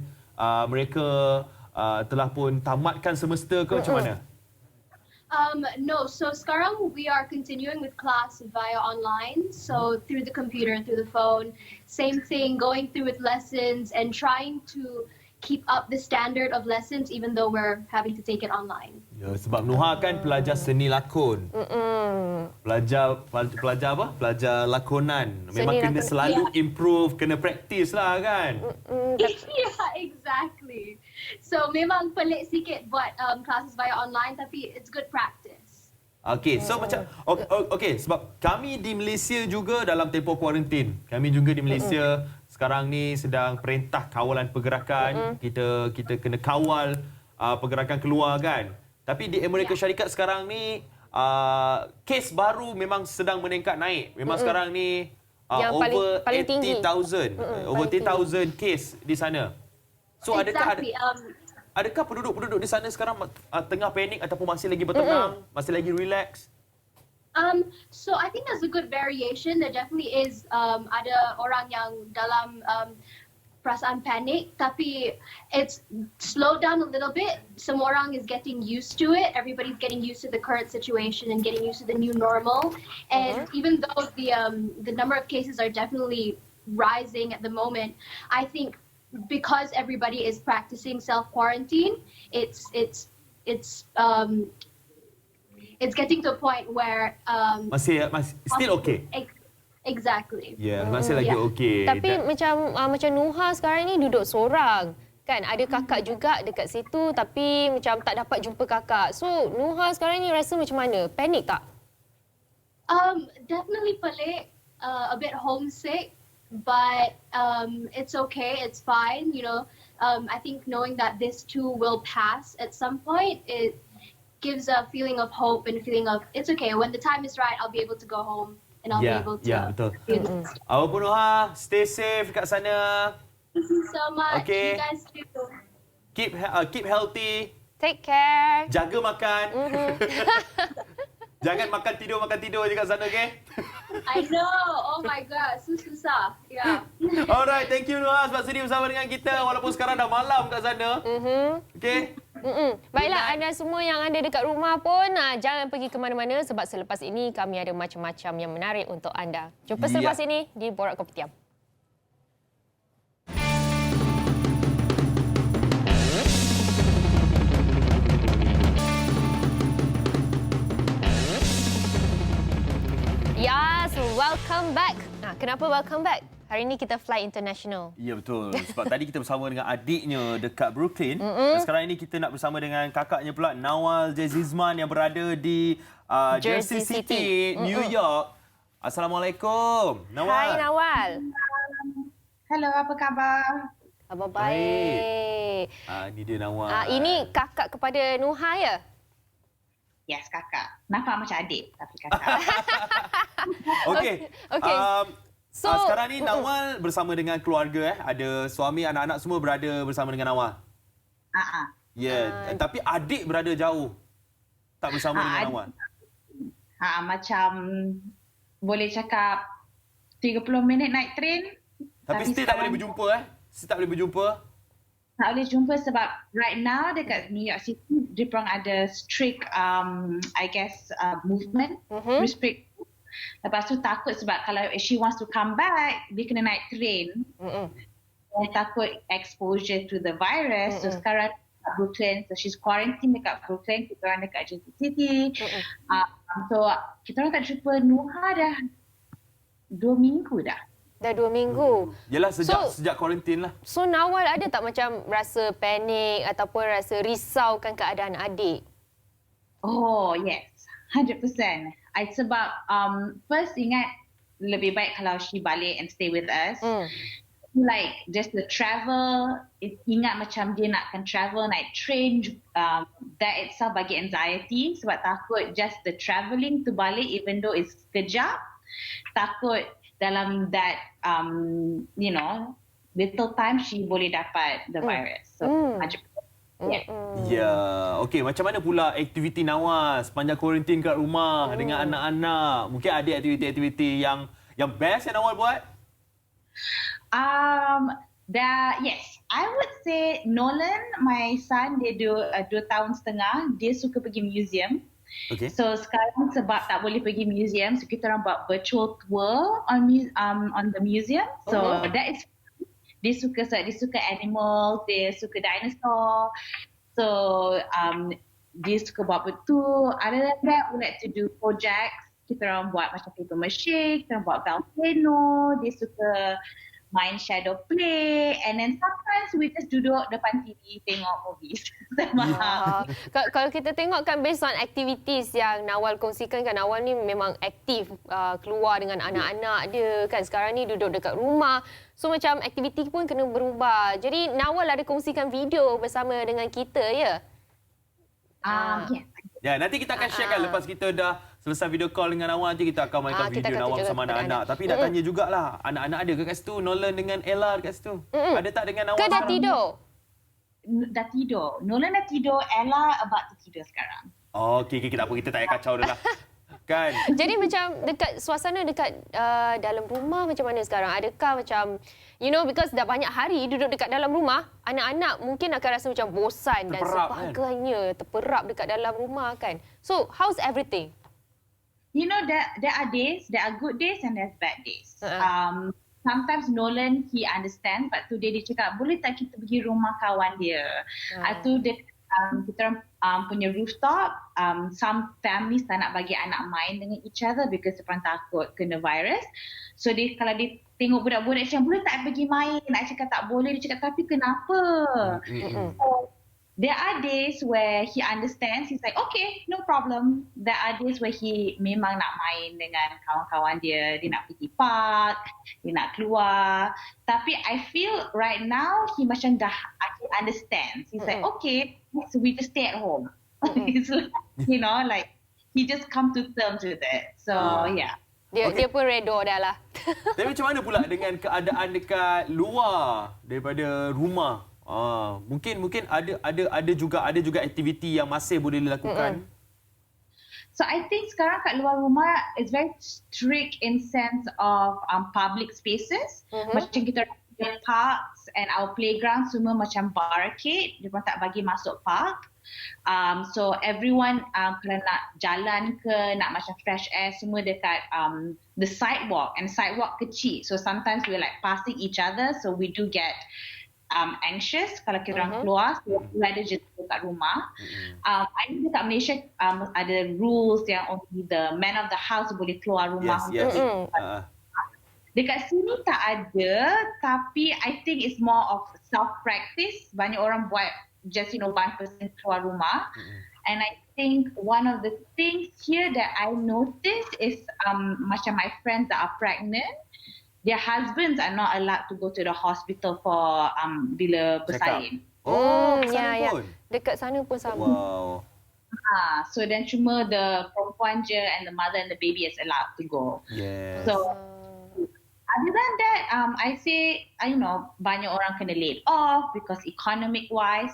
mereka telah pun tamatkan semester ke macam mana? No, so sekarang we are continuing with class via online. So through the computer, through the phone, same thing, going through with lessons and trying to keep up the standard of lessons even though we're having to take it online. Ya, sebab Nuha kan pelajar seni lakon. Pelajar apa? Pelajar lakonan. Memang kena selalu improve, kena practice lah kan? Yeah, exactly. So memang pelik sikit buat classes via online tapi it's good practice. Okey, so macam okey, sebab kami di Malaysia juga dalam tempoh kuarantin. Kami juga di Malaysia sekarang ni sedang perintah kawalan pergerakan. Kita kena kawal pergerakan keluar kan. Tapi di Amerika Syarikat sekarang ni kes baru memang sedang meningkat naik. Memang sekarang ni Yang over paling tinggi. 80,000 over 10,000 kes di sana. So Exactly. adakah penduduk-penduduk di sana sekarang tengah panik ataupun masih lagi bertenang, masih lagi relax? So I think there's a good variation. There definitely is ada orang yang dalam perasaan panik, tapi it's slowed down a little bit. Semua orang is getting used to it. Everybody's getting used to the current situation and getting used to the new normal. And even though the number of cases are definitely rising at the moment, I think because everybody is practicing self-quarantine, it's getting to a point where Masih still okay. Exactly. Ya, masih lagi okey. Tapi macam Nuha sekarang ni duduk seorang. Kan ada kakak juga dekat situ tapi macam tak dapat jumpa kakak. So Nuha sekarang ni rasa macam mana? Panik tak? Definitely pelik, a bit homesick, but it's okay, it's fine, you know. I think knowing that this too will pass at some point, it gives a feeling of hope and a feeling of it's okay. When the time is right, I'll be able to go home and I'll be able to. Ya, betul. Apapun Nuha, stay safe kat sana. Thank you so much. Okay. You guys too. Keep healthy. Take care. Jaga makan. Jangan makan tidur je kat sana, okay? I know. Oh my god, susah. Yeah. Alright, thank you Nuha sebab sudi bersama dengan kita walaupun sekarang dah malam kat sana. Okay? Baiklah, anda semua yang ada dekat rumah pun jangan pergi ke mana-mana sebab selepas ini kami ada macam-macam yang menarik untuk anda. Jumpa selepas ini di Borak Kopitiam. Yes, welcome back. Kenapa welcome back? Hari ini kita fly international. Ya, betul. Sebab tadi kita bersama dengan adiknya dekat Brooklyn. Dan sekarang ini kita nak bersama dengan kakaknya pula, Nawal Jazizman yang berada di Jersey City, New York. Assalamualaikum, Nawal. Hai Nawal. Hello, apa khabar? Khabar baik. Ini dia Nawal. Ini kakak kepada Nuha ya? Yes, kakak. Nampak macam adik tapi kakak. Okey. Okey. So, sekarang ni Nawal bersama dengan keluarga Ada suami, anak-anak semua berada bersama dengan Nawal. Ya, tapi adik berada jauh. Tak bersama dengan Nawal. Macam boleh cakap 30 minit naik train. Tapi still tak boleh berjumpa Still tak boleh berjumpa. Tak boleh jumpa sebab right now dekat New York City dia orang ada strict I guess movement restrict. Lepas tu takut sebab kalau if she wants to come back dia kena naik train. Dia takut exposure to the virus. So sekarang dekat Brooklyn, so she's quarantined dekat Brooklyn, kita orang dekat Jersey City. So kita orang tak jumpa Nuha dah 2 minggu dah. Dah 2 minggu. Yelah sejak kuarantin lah. So Nawal ada tak macam rasa panik ataupun rasa risaukan keadaan adik? Oh yes, 100%. Sebab first ingat lebih baik kalau she balik and stay with us. Like just the travel, ingat macam dia nakkan travel naik train, that itself bagi anxiety sebab takut just the travelling to balik even though it's sekejap, takut dalam that you know little time she boleh dapat the virus. So 100%. Ya, okey. Macam mana pula aktiviti Nawal sepanjang kuarantin kat rumah dengan anak-anak? Mungkin ada aktiviti-aktiviti yang best yang Nawal buat? Yes, I would say Nolan, my son, dia 2 tahun setengah, dia suka pergi museum. Okay. So sekarang sebab tak boleh pergi museum, so kita orang buat virtual tour on the museum. So that is dia suka animals, dia suka dinosaur. So dia suka buat betul. Other than that, we like to do projects. Kita orang buat macam paper mache, kita orang buat volcano, dia suka main shadow play, and then sometimes we just duduk depan TV tengok movies. Kalau kita tengok kan based on activities yang Nawal kongsikan kan, Nawal ni memang aktif keluar dengan anak-anak dia kan. Sekarang ni duduk dekat rumah. So macam aktiviti pun kena berubah. Jadi Nawal ada kongsikan video bersama dengan kita ya? Yeah. Ya, nanti kita akan sharekan lepas kita dah selesai video call dengan Nawal, nanti kita akan mainkan video Nawal bersama anak-anak. Tapi nak tanya jugalah, anak-anak ada ke kat situ? Nolan dengan Ella dekat situ? Ada tak dengan Nawal? Ke dah tidur? Dah tidur. Nolan dah tidur, Ella about to tidur sekarang. Okey, tak apa, kita tak payah kacau dah lah. Kan? Jadi macam suasana dekat dalam rumah macam mana sekarang? Adakah macam, you know, because dah banyak hari duduk dekat dalam rumah, anak-anak mungkin akan rasa macam bosan dan sebagainya, terperap dekat dalam rumah kan. So, how's everything? You know, there are days, there are good days and there's bad days. Sometimes Nolan, he understand, but today dia cakap, boleh tak kita pergi rumah kawan dia? Atau dia kita punya rooftop, some families tak nak bagi anak main dengan each other because mereka takut kena virus. So kalau dia tengok budak-budak macam boleh tak pergi main, nak cakap tak boleh, dia cakap tapi kenapa? So there are days where he understands, he's like okay, no problem. There are days where he memang nak main dengan kawan-kawan dia nak pergi park, dia nak keluar. Tapi I feel right now he macam dah understands. He's like okay, so we just stay at home. It's like, you know, like he just come to terms with it. So yeah. Dia pun redo dah lah. Tapi macam mana pula dengan keadaan dekat luar daripada rumah? Mungkin ada juga aktiviti yang masih boleh dilakukan. So I think sekarang kat luar rumah is very strict in sense of public spaces. Macam kita parks and our playground semua macam barricade, dia pun tak bagi masuk park. So everyone kalau nak jalan ke, nak macam fresh air semua dekat the sidewalk, and sidewalk kecil. So sometimes we're like passing each other, so we do get anxious kalau kita orang keluar, so ada je dekat rumah. I think dekat Malaysia ada rules yang only the man of the house boleh keluar rumah. Dekat sini tak ada, tapi I think it's more of self-practice. Banyak orang buat just, you know, one person keluar rumah. And I think one of the things here that I noticed is macam my friends that are pregnant, their husbands are not allowed to go to the hospital for bila bersalin. Ya. Dekat sana pun sama. Wow. So then cuma the perempuan je and the mother and the baby is allowed to go. Yes. So Other than that, I say, banyak orang kena laid off because economic-wise,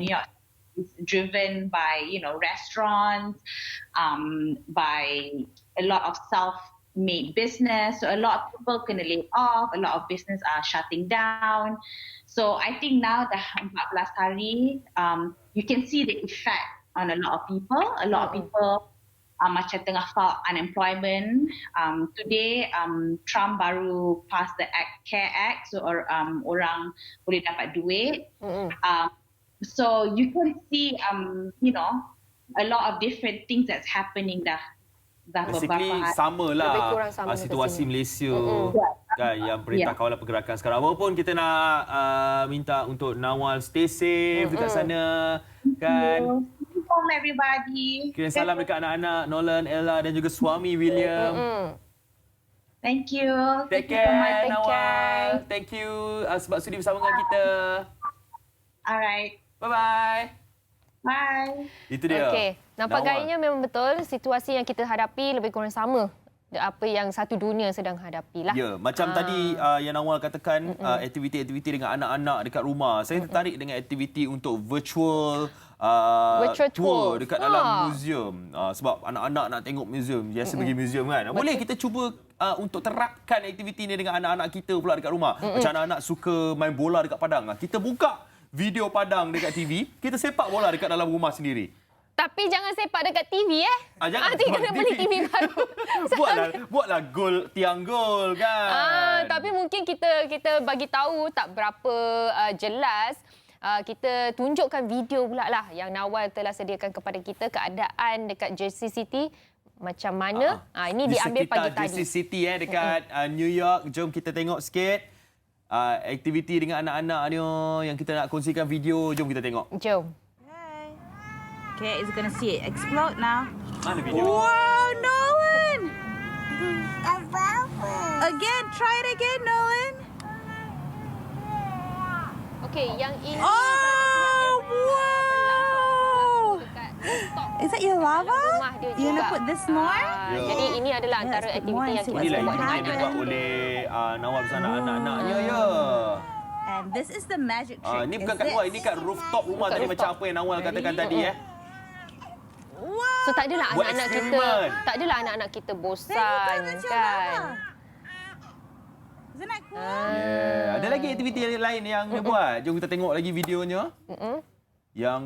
New York is driven by, restaurants, by a lot of self-made business. So a lot of people kena laid off, a lot of business are shutting down. So I think now dah 14 hari, you can see the effect on a lot of people. A lot of people macam tengah file unemployment. Today, Trump baru pass the CARE Act, so orang boleh dapat duit. So you can see, a lot of different things that's happening dah Basically beberapa hari. sama lah sama situasi Malaysia kan, yang Perintah Yeah. Kawalan Pergerakan sekarang. Walaupun kita nak minta untuk Nawal stay safe dekat sana kan. Home everybody. Kirim salam dekat anak-anak Nolan, Ella dan juga suami William. Thank you. Take Thank you so much. care Take Nawal. care. Thank you sebab sudi bersama dengan kita. Alright. Bye-bye. Bye. Itu dia. Okey, nampak Nawal. gayanya memang betul situasi yang kita hadapi lebih kurang sama apa yang satu dunia sedang hadapi lah. Ya, macam tadi yang Nawal katakan, aktiviti-aktiviti dengan anak-anak dekat rumah. Saya tertarik dengan aktiviti untuk virtual Virtual tour. dekat dalam museum. Sebab anak-anak nak tengok museum, biasa pergi museum kan. Boleh kita cuba untuk terapkan aktiviti ni dengan anak-anak kita pula dekat rumah. Macam anak-anak suka main bola dekat padang. Kita buka video padang dekat TV, kita sepak bola dekat dalam rumah sendiri. Tapi jangan sepak dekat TV Jangan nanti kena beli TV baru. buatlah gol, tiang gol kan. Tapi mungkin kita bagi tahu tak berapa jelas. Kita tunjukkan video pula lah yang Nawal telah sediakan kepada kita keadaan dekat Jersey City macam mana. Ini diambil pagi tadi. Jersey City dekat New York. Jom kita tengok sikit aktiviti dengan anak-anak ni yang kita nak kongsikan video. Jom kita tengok. Jom. Okay, it's gonna see it explode now. Mana video? Wow, Nolan! Again, try it again, Nolan. Okey, yang ini Oh, wow! Is that your lava? rumah dia You juga. gonna put this more? Jadi ini adalah Yeah, antara let's put aktiviti more and yang see kita what's Inilah buat. going yang dibuat oleh Nawal bersama anak-anaknya ya. And this is the magic trick. Ni bukan is kat luar, this. ini kat rooftop rumah Kat tadi rooftop. macam apa yang Nawal katakan tadi So tak adalah Buat anak-anak kita, eksperimen. tak adalah anak-anak kita Then bosan it's your kan. lava. Isn't that cool? Yeah. Ada lagi aktiviti lain yang dia buat. Jom kita tengok lagi videonya. Yang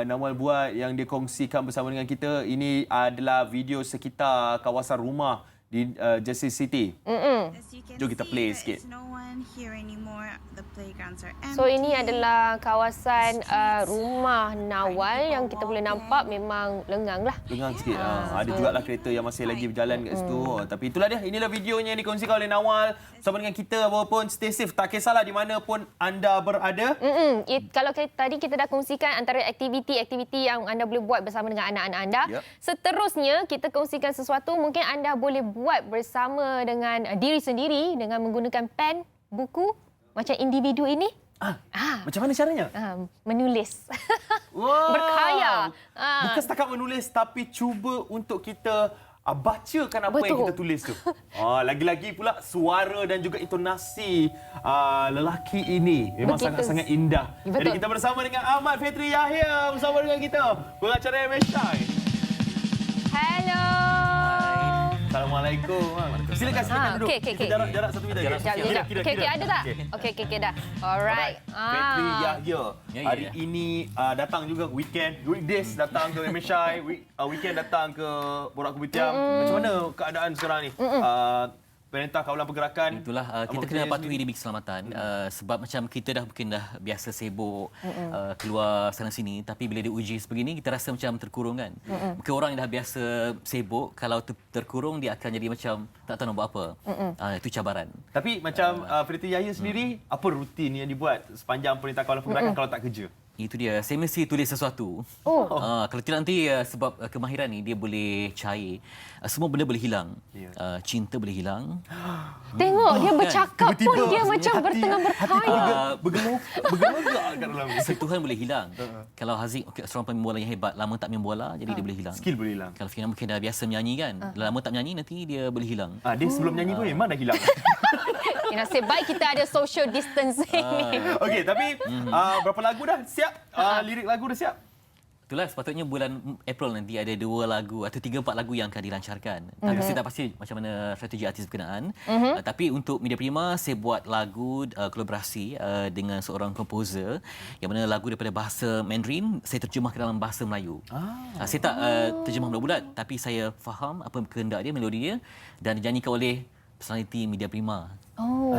Nawal buat, yang dia kongsikan bersama dengan kita. Ini adalah video sekitar kawasan rumah di Jersey City. As you can Jom kita see, play there sikit. is no one here anymore. The playgrounds are empty. So ini adalah kawasan rumah Nawal yang kita boleh nampak memang lengang lah. Lengang sikit. Ada jugalah kereta yang masih lagi berjalan kat situ. Tapi itulah dia. Inilah videonya yang dikongsikan oleh Nawal bersama dengan kita. Walaupun stay safe. Tak kisahlah di mana pun anda berada. Kalau tadi kita dah kongsikan antara aktiviti-aktiviti yang anda boleh buat bersama dengan anak-anak anda. Yep. Seterusnya kita kongsikan sesuatu mungkin anda boleh buat bersama dengan diri sendiri dengan menggunakan pen, buku macam individu ini. Macam mana caranya? Menulis. Wow. Berkhayal. Bukan setakat menulis tapi cuba untuk kita bacakan apa yang kita tulis tu. Lagi-lagi pula suara dan juga intonasi lelaki ini memang Begitu. sangat-sangat indah. Betul. Jadi kita bersama dengan Ahmad Fetri Yahya bersama dengan kita. Pengacara MSI. Hello. Assalamualaikum. Silakan duduk. Okey. Jarak 1 meter. Okey, ada tak? Okey, dah. Alright. Fetri Yahya. Hari ini datang juga weekend. Weekdays datang ke MSI. Weekend datang ke Borak Kopitiam. Macam mana keadaan sekarang ni? Perintah Kawalan Pergerakan. Itulah kita kena patuhi demi keselamatan sebab macam kita mungkin dah biasa sibuk keluar sana sini, tapi bila diuji sebegini kita rasa macam terkurung kan. Mungkin orang yang dah biasa sibuk kalau terkurung dia akan jadi macam tak tahu nak buat apa. Itu cabaran. Tapi macam Fetri Yahya sendiri, apa rutin yang dibuat sepanjang Perintah Kawalan Pergerakan kalau tak kerja? Itu dia. Saya mesti tulis sesuatu. Kalau tidak nanti sebab kemahiran ni dia boleh cair. Semua benda boleh hilang. Cinta boleh hilang. Tengok dia bercakap pun dia macam bertengah berkhayal. Bergerak kat dalam ni. Sentuhan boleh hilang. Kalau Haziq seorang pemain bola yang hebat, lama tak main bola jadi dia boleh hilang. Skill boleh hilang. Kalau Fina mungkin dah biasa menyanyi kan. Lama tak menyanyi nanti dia boleh hilang. Dia sebelum menyanyi pun memang dah hilang. Nasib baik kita ada social distancing ni. Okey, tapi berapa lagu dah siap? Lirik lagu dah siap? Itulah sepatutnya bulan April nanti ada 2 lagu atau 3-4 lagu yang akan dilancarkan. Tapi saya tak pasti macam mana strategi artis berkenaan. Tapi untuk Media Prima, saya buat lagu kolaborasi dengan seorang komposer yang mana lagu daripada bahasa Mandarin saya terjemah ke dalam bahasa Melayu. Saya tak terjemah bulat-bulat tapi saya faham apa kehendak dia, melodi dia dan dinyanyikan oleh personality Media Prima.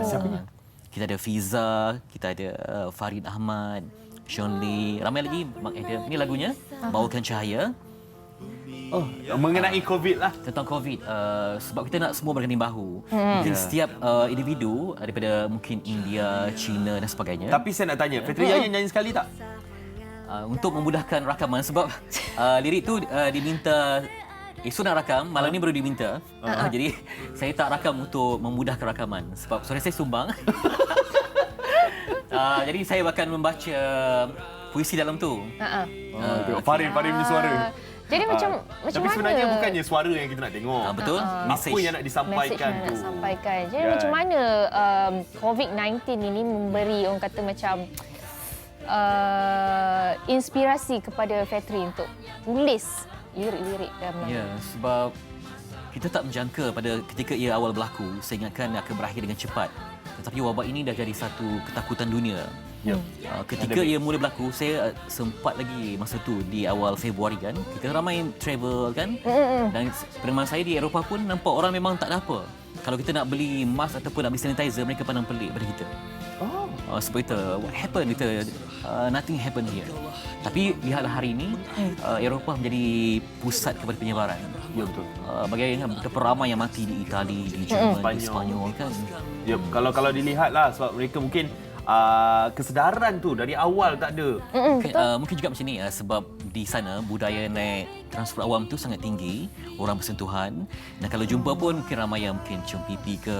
Siapa? Kita ada Fiza, kita ada Farid Ahmad, Sean Lee, ramai lagi Mark Adam. Ini lagunya Bawakan Cahaya. Mengenai COVID lah. Tentang COVID. Sebab kita nak semua berganding bahu. Mungkin setiap individu daripada mungkin India, China dan sebagainya. Tapi saya nak tanya, Fitri Yahya nyanyi sekali tak? Untuk memudahkan rakaman sebab lirik tu diminta esok nak rakam, malam ni baru diminta. Jadi saya tak rakam untuk memudahkan rakaman sebab suara saya sumbang. Jadi saya akan membaca puisi dalam tu. Farid punya suara. Jadi macam tapi sebenarnya bukannya suara yang kita nak tengok. Betul. Apa yang nak disampaikan tu. Nak sampaikan. Jadi macam mana COVID-19 ini memberi orang kata macam inspirasi kepada Fitri untuk tulis lirik-lirik dalam lagu. Ya, sebab kita tak menjangka pada ketika ia awal berlaku, saya ingatkan akan berakhir dengan cepat. Tetapi wabak ini dah jadi satu ketakutan dunia. Ketika ia mula berlaku, saya sempat lagi masa tu di awal Februari kan, kita ramai travel kan. Dan pengalaman saya di Eropah pun nampak orang memang tak ada apa. Kalau kita nak beli mask ataupun nak beli sanitizer, mereka pandang pelik pada kita. Sebab itu, what happened? Nothing happened here. Tapi lihatlah hari ini, Eropah menjadi pusat kepada penyebaran. Ya betul. Bagaimana betapa ramai yang mati di Itali, di Jerman, di Spanyol kan. Ya, kalau dilihatlah sebab mereka mungkin kesedaran tu dari awal tak ada. Mungkin juga macam ni sebab di sana budaya naik transport awam tu sangat tinggi, orang bersentuhan dan kalau jumpa pun mungkin ramai yang mungkin cium pipi ke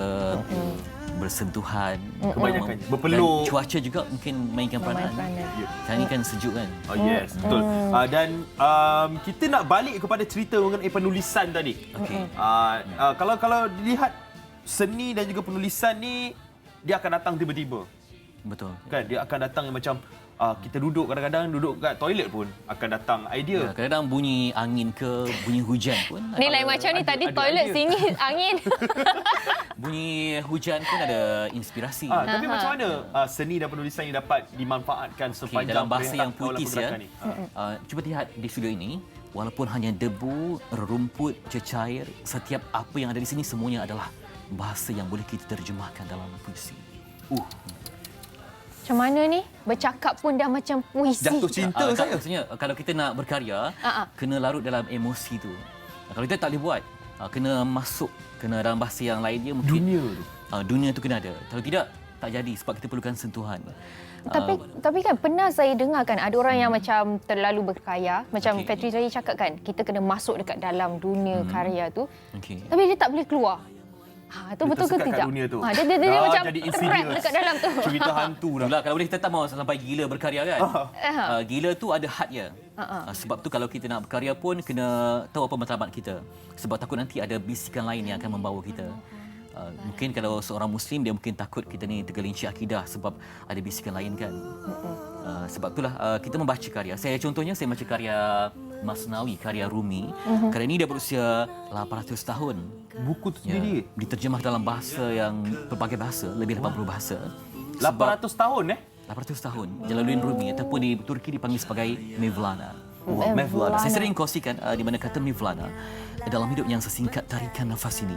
bersentuhan, kebanyakan berpeluk. Dan cuaca juga mungkin mainkan peranan. Sekarang ni kan sejuk kan. Yes, betul. Dan kita nak balik kepada cerita mengenai penulisan tadi. Kalau dilihat seni dan juga penulisan ni dia akan datang tiba-tiba. Betul. Kan dia akan datang yang macam kita duduk kadang-kadang duduk kat toilet pun akan datang idea. Kadang-kadang bunyi angin ke bunyi hujan pun. Ni lain macam ni tadi toilet sini angin. Bunyi hujan pun ada inspirasi. Tapi macam mana seni dan penulisan ini dapat dimanfaatkan sepanjang dalam bahasa yang puitis ya. Ni? Cuba lihat di studio ini, walaupun hanya debu, rumput, cecair, setiap apa yang ada di sini semuanya adalah bahasa yang boleh kita terjemahkan dalam puisi. Macam mana ni? Bercakap pun dah macam puisi. Jatuh cinta saya. Maksudnya kalau kita nak berkarya, kena larut dalam emosi tu. Kalau kita tak boleh buat, kena masuk, kena dalam bahasa yang lain dia mungkin. Dunia tu kena ada. Kalau tidak, tak jadi sebab kita perlukan sentuhan. Tapi kan pernah saya dengar kan ada orang yang macam terlalu berkarya. Macam Fitri tadi cakap kan, kita kena masuk dekat dalam dunia karya tu. Tapi dia tak boleh keluar. Itu betul ke tidak? Dunia tu. Dia macam jadi trap dekat dalam tu. Cerita hantu dah. Kalau boleh kita tak mau sampai gila berkarya kan. Gila tu ada had dia. Sebab tu kalau kita nak berkarya pun kena tahu apa matlamat kita. Sebab takut nanti ada bisikan lain yang akan membawa kita. Mungkin kalau seorang Muslim dia mungkin takut kita ni tergelincir akidah sebab ada bisikan lain kan. Sebab itulah kita membaca karya. Contohnya saya baca karya Masnawi, karya Rumi. Karya ini dah berusia 800 tahun. Buku tu sendiri diterjemah dalam bahasa yang berbagai bahasa, lebih 80 bahasa. 800 tahun 800 tahun. Jalaluddin Rumi ataupun di Turki dipanggil sebagai Mevlana. Mevlana. Saya sering kongsikan di mana kata Mevlana, dalam hidup yang sesingkat tarikan nafas ini,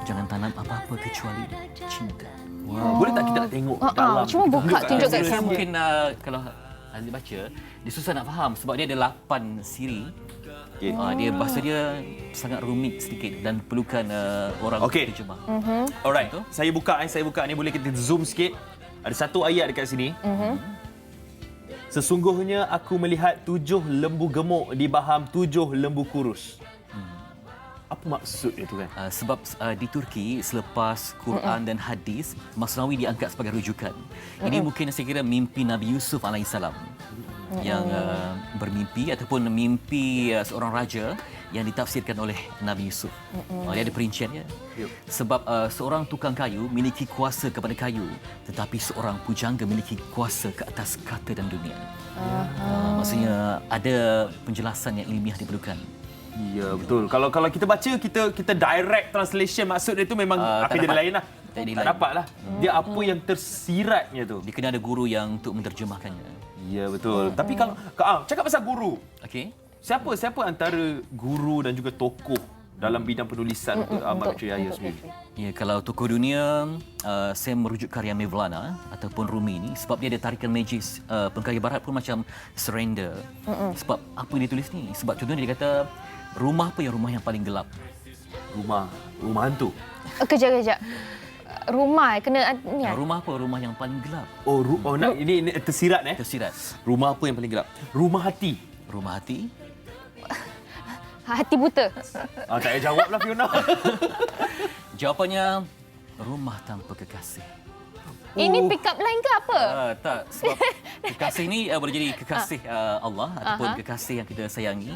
jangan tanam apa-apa kecuali cinta. Boleh tak kita nak tengok dalam? Cuma buka tunjuk kat saya. Mungkin kalau Aziz baca, dia susah nak faham sebab dia ada 8 siri. Dia bahasa dia sangat rumit sedikit dan perlukan orang terjemah. Alright, saya buka ni boleh kita zoom sikit. Ada satu ayat dekat sini. Sesungguhnya aku melihat 7 lembu gemuk di baham 7 lembu kurus. Apa maksud itu kan? Sebab di Turki selepas Quran dan hadis, Masnawi diangkat sebagai rujukan. Ini mungkin saya kira mimpi Nabi Yusuf alaihissalam yang bermimpi ataupun mimpi seorang raja yang ditafsirkan oleh Nabi Yusuf. Dia ada perinciannya. Sebab seorang tukang kayu memiliki kuasa kepada kayu, tetapi seorang pujangga memiliki kuasa ke atas kata dan dunia. Maksudnya ada penjelasan yang ilmiah diperlukan. Ya, betul. Kalau kita baca, kita direct translation maksud dia tu memang akan jadi lain lah. Tak dapat lah. Dia apa yang tersiratnya tu. Dia kena ada guru yang untuk menterjemahkannya. Ya, betul. Tapi kalau cakap pasal guru. Okey. Siapa antara guru dan juga tokoh dalam bidang penulisan untuk Ahmad Fitriaya sendiri? Ya, kalau tokoh dunia, saya merujuk karya Mevlana ataupun Rumi ni sebab dia ada tarikan magis. Pengkarya barat pun macam surrender. Sebab apa yang dia tulis ni? Sebab contohnya dia kata, rumah apa yang paling gelap? Rumah hantu. Kejap. Rumah kena ni. Rumah apa rumah yang paling gelap? Nak ini tersirat Tersirat. Rumah apa yang paling gelap? Rumah hati. Rumah hati? Hati buta. Tak payah jawablah Fiona. Jawapannya rumah tanpa kekasih. Ini pick up line ke apa? Tak, sebab kekasih ni boleh jadi kekasih Allah ataupun kekasih yang kita sayangi.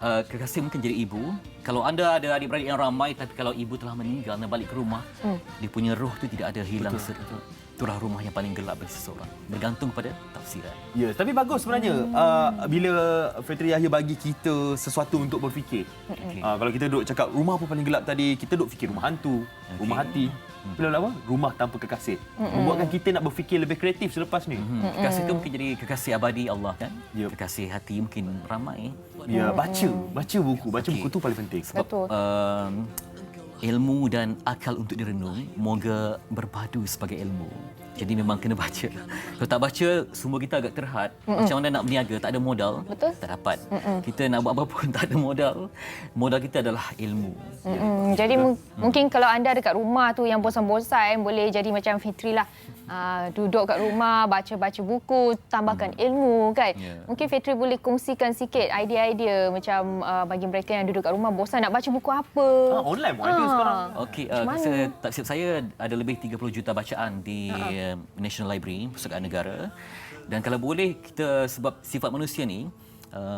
Kekasih mungkin jadi ibu. Kalau anda ada adik-beradik yang ramai, tapi kalau ibu telah meninggal dan balik ke rumah, dia punya roh tu tidak ada hilang. Itulah rumah yang paling gelap bagi seseorang. Bergantung pada tafsiran. Ya, tapi bagus sebenarnya bila Fitriaya bagi kita sesuatu untuk berfikir. Kalau kita duduk cakap rumah apa paling gelap tadi, kita duduk fikir rumah hantu, rumah hati. Bila apa? Rumah tanpa kekasih. Membuatkan kita nak berfikir lebih kreatif selepas ni. Kekasih tu mungkin jadi kekasih abadi Allah kan? Kekasih hati mungkin ramai. Ya, baca buku tu paling penting. Sebab ilmu dan akal untuk direnung moga berpadu sebagai ilmu. Jadi memang kena baca. Kalau tak baca, semua kita agak terhad. Macam mana nak berniaga, tak ada modal, tak dapat. Kita nak buat apa pun tak ada modal. Modal kita adalah ilmu. Jadi mungkin kalau anda dekat rumah tu yang bosan-bosan, boleh jadi macam Fitri lah. Duduk kat rumah, baca-baca buku, tambahkan ilmu kan. Mungkin Fitri boleh kongsikan sikit idea-idea macam bagi mereka yang duduk kat rumah bosan nak baca buku apa. Online pun ada sekarang. Okey, tak silap saya ada lebih 30 juta bacaan di National Library, Perpustakaan Negara. Dan kalau boleh kita, sebab sifat manusia ni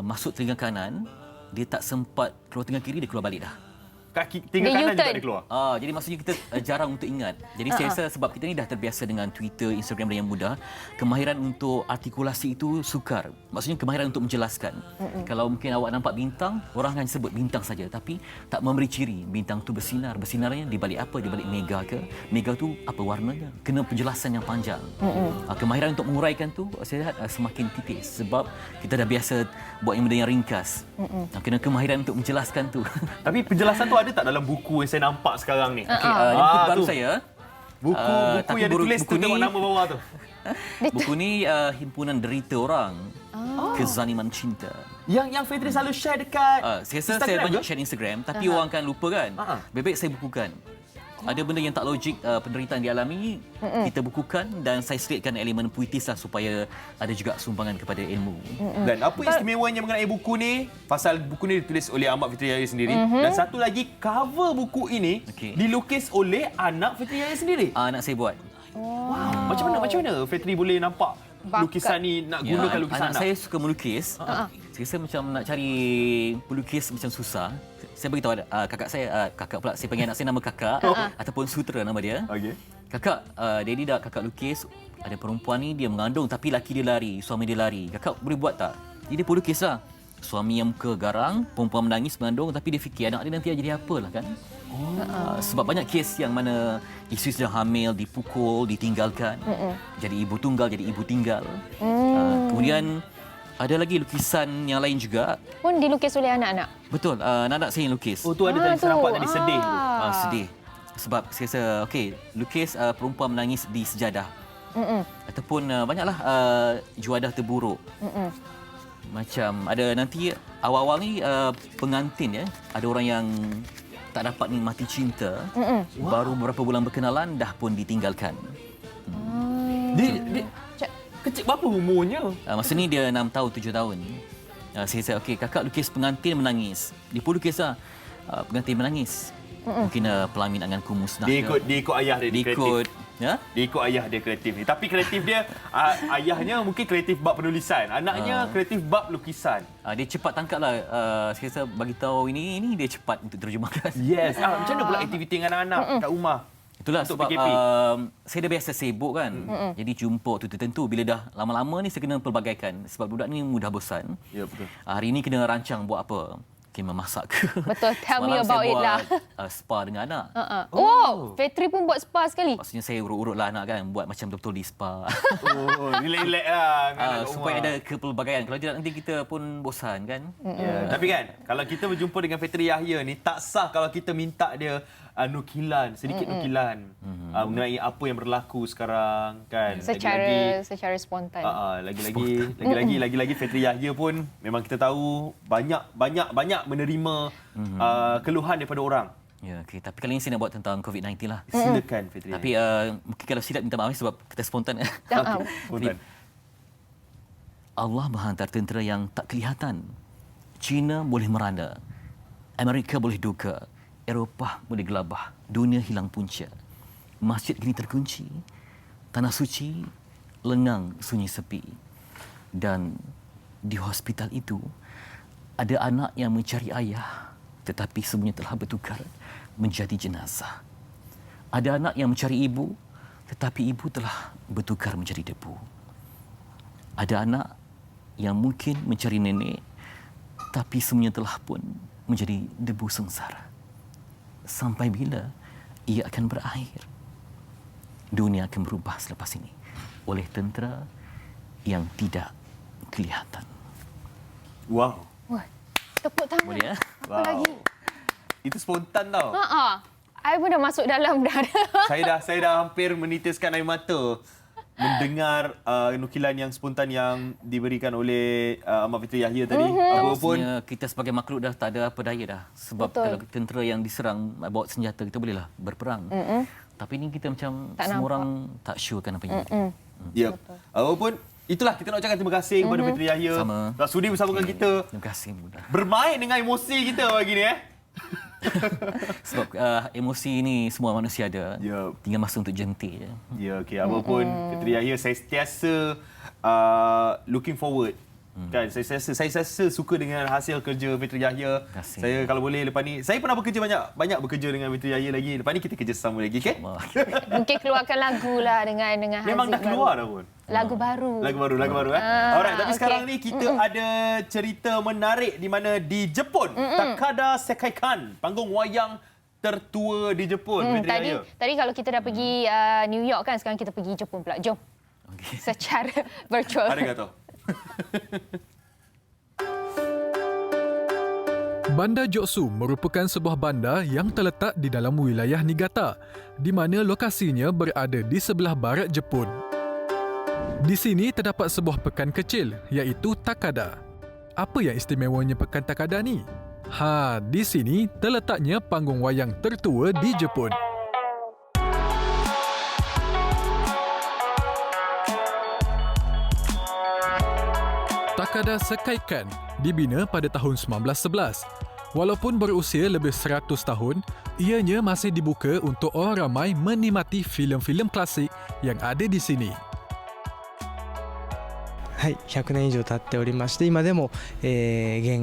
masuk telinga kanan, dia tak sempat keluar telinga kiri, dia keluar balik dah. Telinga kanan juga dia keluar. Jadi maksudnya kita jarang untuk ingat. Jadi saya rasa sebab kita ni dah terbiasa dengan Twitter, Instagram dan yang mudah, kemahiran untuk artikulasi itu sukar. Maksudnya kemahiran untuk menjelaskan. Kalau mungkin awak nampak bintang, orang akan sebut bintang saja, tapi tak memberi ciri bintang tu bersinar. Bersinarnya di balik apa? Di balik mega ke? Mega tu apa warnanya? Kena penjelasan yang panjang. Kemahiran untuk menguraikan tu saya lihat semakin tipis sebab kita dah biasa buat yang benda yang ringkas. Kena kemahiran untuk menjelaskan tu. Tapi penjelasan tu ada tak dalam buku yang saya nampak sekarang ni? Yang buku baru saya. Buku yang ditulis tu tengok nama bawah tu. Buku ni himpunan derita orang. Kezaliman cinta. Yang Fitri selalu share dekat saya rasa saya banyak share Instagram, tapi orang akan lupa kan. Lebih baik saya bukukan. Ada benda yang tak logik penderitaan dialami, kita bukukan dan saya selitkan elemen puitis lah supaya ada juga sumbangan kepada ilmu. Dan apa istimewanya mengenai buku ni? Pasal buku ni ditulis oleh Ahmad Fitriaya sendiri. Dan satu lagi, cover buku ini dilukis oleh anak Fitriaya sendiri. Anak saya buat. Wow. Macam mana Fitri boleh nampak lukisan ni, nak gunakan lukisan anak? Saya suka melukis. Saya rasa macam nak cari pelukis macam susah. Saya beritahu kakak saya, kakak pula, saya panggil anak saya nama kakak ataupun Sutra nama dia. Kakak, Daddy dah kakak lukis, ada perempuan ni dia mengandung tapi laki dia lari, suami dia lari. Kakak boleh buat tak? Jadi dia pun lukis lah. Suami yang muka garang, perempuan menangis mengandung tapi dia fikir anak dia nanti jadi apalah kan. Sebab banyak kes yang mana isteri sedang hamil, dipukul, ditinggalkan. Jadi ibu tunggal, jadi ibu tinggal. Kemudian ada lagi lukisan yang lain juga. Pun dilukis oleh anak-anak? Betul, anak-anak saya yang lukis. Tu ada tadi saya nampak tadi sedih tu. Sedih. Sebab saya rasa, lukis perempuan menangis di sejadah. Ataupun banyaklah juadah terburuk. Macam ada nanti awal-awal ni pengantin ya, ada orang yang tak dapat nikmati cinta. Baru beberapa bulan berkenalan dah pun ditinggalkan. kecil, berapa umurnya? Masa ni dia 6 tahun, 7 tahun. Saya kata, okey, kakak lukis pengantin menangis. Dia pun lukis lah. Pengantin menangis. Mungkin pelamin anganku musnah. Dia ikut ayah dia, dia kreatif. Ya? Dia ikut ayah dia kreatif ni. Tapi kreatif dia, ayahnya mungkin kreatif bab penulisan. Anaknya kreatif bab lukisan. Dia cepat tangkap lah. Saya rasa bagi tahu ini dia cepat untuk terjemahkan. Yes. Macam mana pula aktiviti dengan anak-anak kat rumah? Itulah untuk sebab PKP? Saya dah biasa sibuk kan. Jadi jumpa waktu tertentu. Bila dah lama-lama ni saya kena pelbagaikan. Sebab budak ni mudah bosan. Ya, betul. Hari ni kena rancang buat apa. Okay, memasak ke. Betul, tell me about it lah. Spa dengan anak. Fitri pun buat spa sekali. Maksudnya saya urut-urut lah anak kan. Buat macam betul-betul di spa. Relax lah. Supaya ada kepelbagaian. Kalau tidak nanti kita pun bosan kan. Tapi kan, kalau kita berjumpa dengan Fitri Yahya ni, tak sah kalau kita minta dia sedikit nukilan mengenai apa yang berlaku sekarang kan. Secara spontan. Lagi-lagi Fitri Yahya pun memang kita tahu banyak menerima keluhan daripada orang. Ya, okay. Tapi kali ini saya nak buat tentang COVID-19 lah. Silakan Fitri. Tapi mungkin kalau silap minta maaf sebab kita spontan. Spontan. Allah menghantar tentera yang tak kelihatan. China boleh merana. Amerika boleh duka. Eropah boleh gelabah. Dunia hilang punca. Masjid kini terkunci. Tanah suci lengang sunyi sepi. Dan di hospital itu ada anak yang mencari ayah tetapi semuanya telah bertukar menjadi jenazah. Ada anak yang mencari ibu tetapi ibu telah bertukar menjadi debu. Ada anak yang mungkin mencari nenek tapi semuanya telah pun menjadi debu sengsara. Sampai bila ia akan berakhir? Dunia akan berubah selepas ini oleh tentera yang tidak kelihatan. Wah, tepuk tangan. Boleh ya? Apa lagi? Itu spontan tau. I pun dah masuk dalam dah. Saya dah hampir menitiskan air mata mendengar nukilan yang spontan yang diberikan oleh Ahmad Fitri Yahya tadi. Apapun kita sebagai makhluk dah tak ada apa daya dah. Sebab kalau tentera yang diserang bawa senjata kita bolehlah berperang. Tapi ni kita macam tak semua nampak. orang tak sure kan apa yang. Ya. Apapun itulah kita nak ucapkan terima kasih kepada Fitri Yahya. Sama. Dah sudi bersama dengan kita. Terima kasih mudah. Bermain dengan emosi kita pagi ni Sebab emosi ni semua manusia ada. Tinggal masa untuk jentik je. Ya, okey. Apapun Fitri Yahya, saya sentiasa looking forward. Kan, saya sentiasa suka dengan hasil kerja Fitri Yahya. Saya kalau boleh lepas ni, saya pernah bekerja banyak bekerja dengan Fitri Yahya lagi. Lepas ni kita kerja sama lagi, okey? Mungkin keluarkan lagu lah dengan memang dah keluar dah pun. Lagu baru. Lagu baru Alright, tapi sekarang ni kita ada cerita menarik di mana di Jepun, Takada Sekaikan, panggung wayang tertua di Jepun. Tadi kalau kita dah pergi New York kan, sekarang kita pergi Jepun pula. Jom. Secara virtual. Arigato. Bandar Joksu merupakan sebuah bandar yang terletak di dalam wilayah Niigata, di mana lokasinya berada di sebelah barat Jepun. Di sini terdapat sebuah pekan kecil iaitu Takada. Apa yang istimewanya pekan Takada ni? Di sini terletaknya panggung wayang tertua di Jepun. Takada Sekaikan dibina pada tahun 1911. Walaupun berusia lebih 100 tahun, ianya masih dibuka untuk orang ramai menikmati filem-filem klasik yang ada di sini. はい、100年以上経っておりまして、今でも、現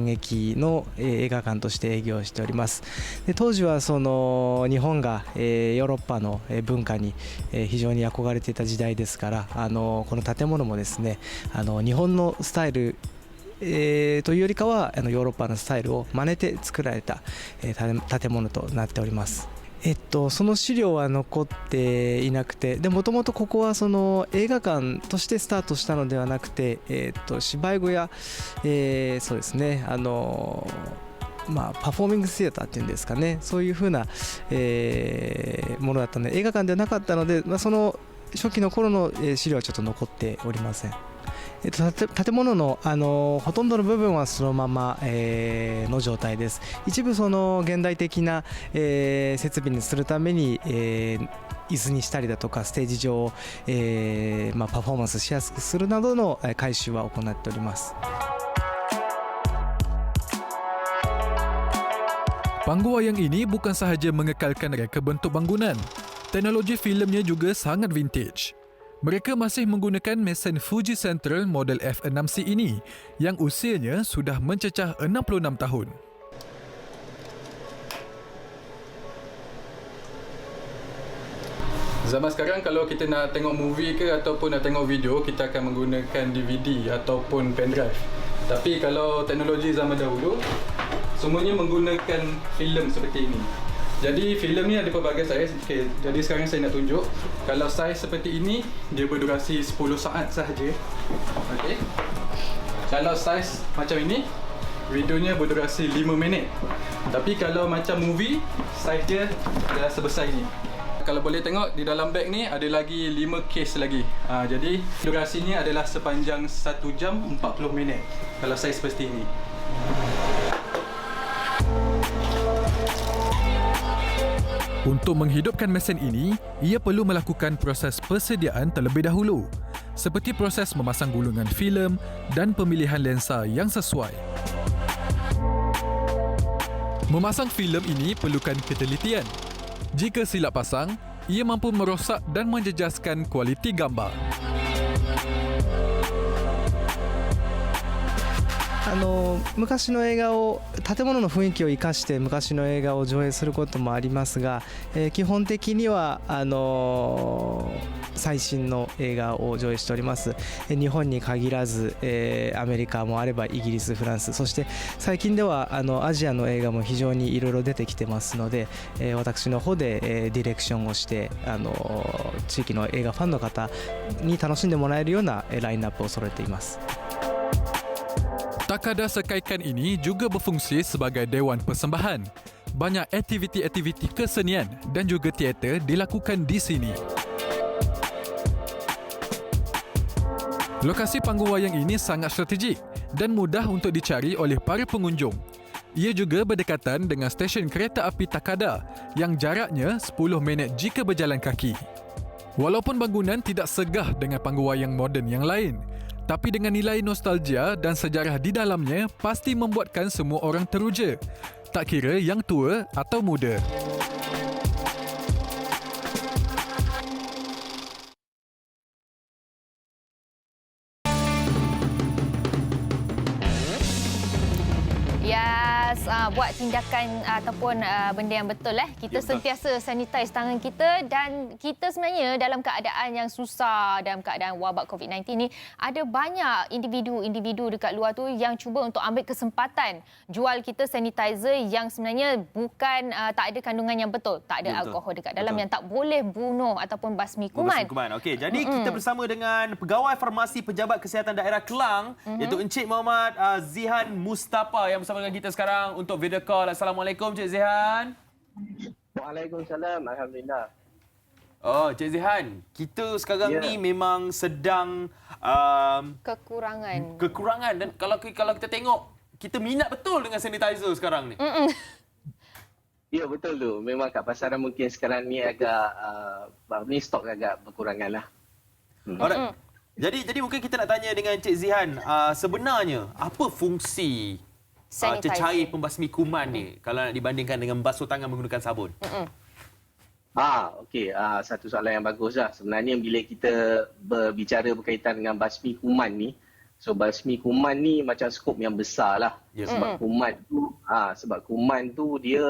役の映画館として営業しております。で当時はその日本が、ヨーロッパの文化に、非常に憧れていた時代ですから、この建物もですね、日本のスタイルというよりかはヨーロッパのスタイルを真似て作られた、建物となっております。その資料は残っていなくて、でもともとここはその映画館としてスタートしたのではなくて、芝居小屋、そうですね、パフォーミングシアターっていうんですかね、そういうふうな、ものだったので、映画館ではなかったので、その初期の頃の資料はちょっと残っておりません。建物の、ほとんどの部分はそのまま、の状態です。一部その現代的な、設備にするために、椅子にしたりだとかステージ上を、パフォーマンスしやすくするなどの改修は行っております。Panggung wayang ini bukan sahaja mengekalkan reka bentuk bangunan, teknologi filmnya juga sangat vintage. Mereka masih menggunakan mesin Fuji Central model F6C ini yang usianya sudah mencecah 66 tahun. Zaman sekarang kalau kita nak tengok movie ke ataupun nak tengok video, kita akan menggunakan DVD ataupun pendrive. Tapi kalau teknologi zaman dahulu, semuanya menggunakan filem seperti ini. Jadi filem ni ada pelbagai saiz. Okay, jadi sekarang saya nak tunjuk. Kalau saiz seperti ini, dia berdurasi 10 saat sahaja. Okey. Kalau saiz macam ini, videonya berdurasi 5 minit. Tapi kalau macam movie, saiz dia dah sebesar ini. Kalau boleh tengok di dalam beg ni ada lagi 5 case lagi. Jadi durasinya adalah sepanjang 1 jam 40 minit. Kalau saiz seperti ini. Untuk menghidupkan mesin ini, ia perlu melakukan proses persediaan terlebih dahulu, seperti proses memasang gulungan filem dan pemilihan lensa yang sesuai. Memasang filem ini perlukan ketelitian. Jika silap pasang, ia mampu merosak dan menjejaskan kualiti gambar. 昔の映画を建物の雰囲気を生かして昔の映画を上映することもありますが、基本的には最新の映画を上映しております。日本に限らず、アメリカもあればイギリス、フランス、そして最近ではアジアの映画も非常にいろいろ出てきてますので、私の方で、ディレクションをして地域の映画ファンの方に楽しんでもらえるようなラインナップを揃えています。Takada Sekaikan ini juga berfungsi sebagai dewan persembahan. Banyak aktiviti-aktiviti kesenian dan juga teater dilakukan di sini. Lokasi panggung wayang ini sangat strategik dan mudah untuk dicari oleh para pengunjung. Ia juga berdekatan dengan stesen kereta api Takada yang jaraknya 10 minit jika berjalan kaki. Walaupun bangunan tidak segah dengan panggung wayang moden yang lain, tapi dengan nilai nostalgia dan sejarah di dalamnya pasti membuatkan semua orang teruja, tak kira yang tua atau muda. Yes, buat tindakan ataupun benda yang betul kita sentiasa sanitize tangan kita, dan kita sebenarnya dalam keadaan yang susah, dalam keadaan wabak COVID-19 ni ada banyak individu dekat luar tu yang cuba untuk ambil kesempatan jual kita sanitizer yang sebenarnya bukan tak ada kandungan yang betul, tak ada alkohol dekat dalam yang tak boleh bunuh ataupun basmi kuman. Okey, jadi kita bersama dengan Pegawai Farmasi Pejabat Kesihatan Daerah Kelang iaitu Encik Muhammad Zihan Mustafa yang bersama dengan kita sekarang untuk video call. Assalamualaikum Cik Zihan. Waalaikumsalam. Alhamdulillah. Oh, Cik Zihan, kita sekarang ni memang sedang kekurangan dan kalau kita tengok, kita minat betul dengan sanitizer sekarang ni. Ya, betul tu. Memang kat pasaran mungkin sekarang ni agak ni stok agak berkurangan lah. Alright. Jadi mungkin kita nak tanya dengan Cik Zihan, sebenarnya apa fungsi cecair pembasmi kuman ni kalau nak dibandingkan dengan basuh tangan menggunakan sabun? Okey. Satu soalan yang bagus lah. Sebenarnya bila kita berbicara berkaitan dengan basmi kuman ni, so basmi kuman ni macam skop yang besar lah. Sebab kuman tu dia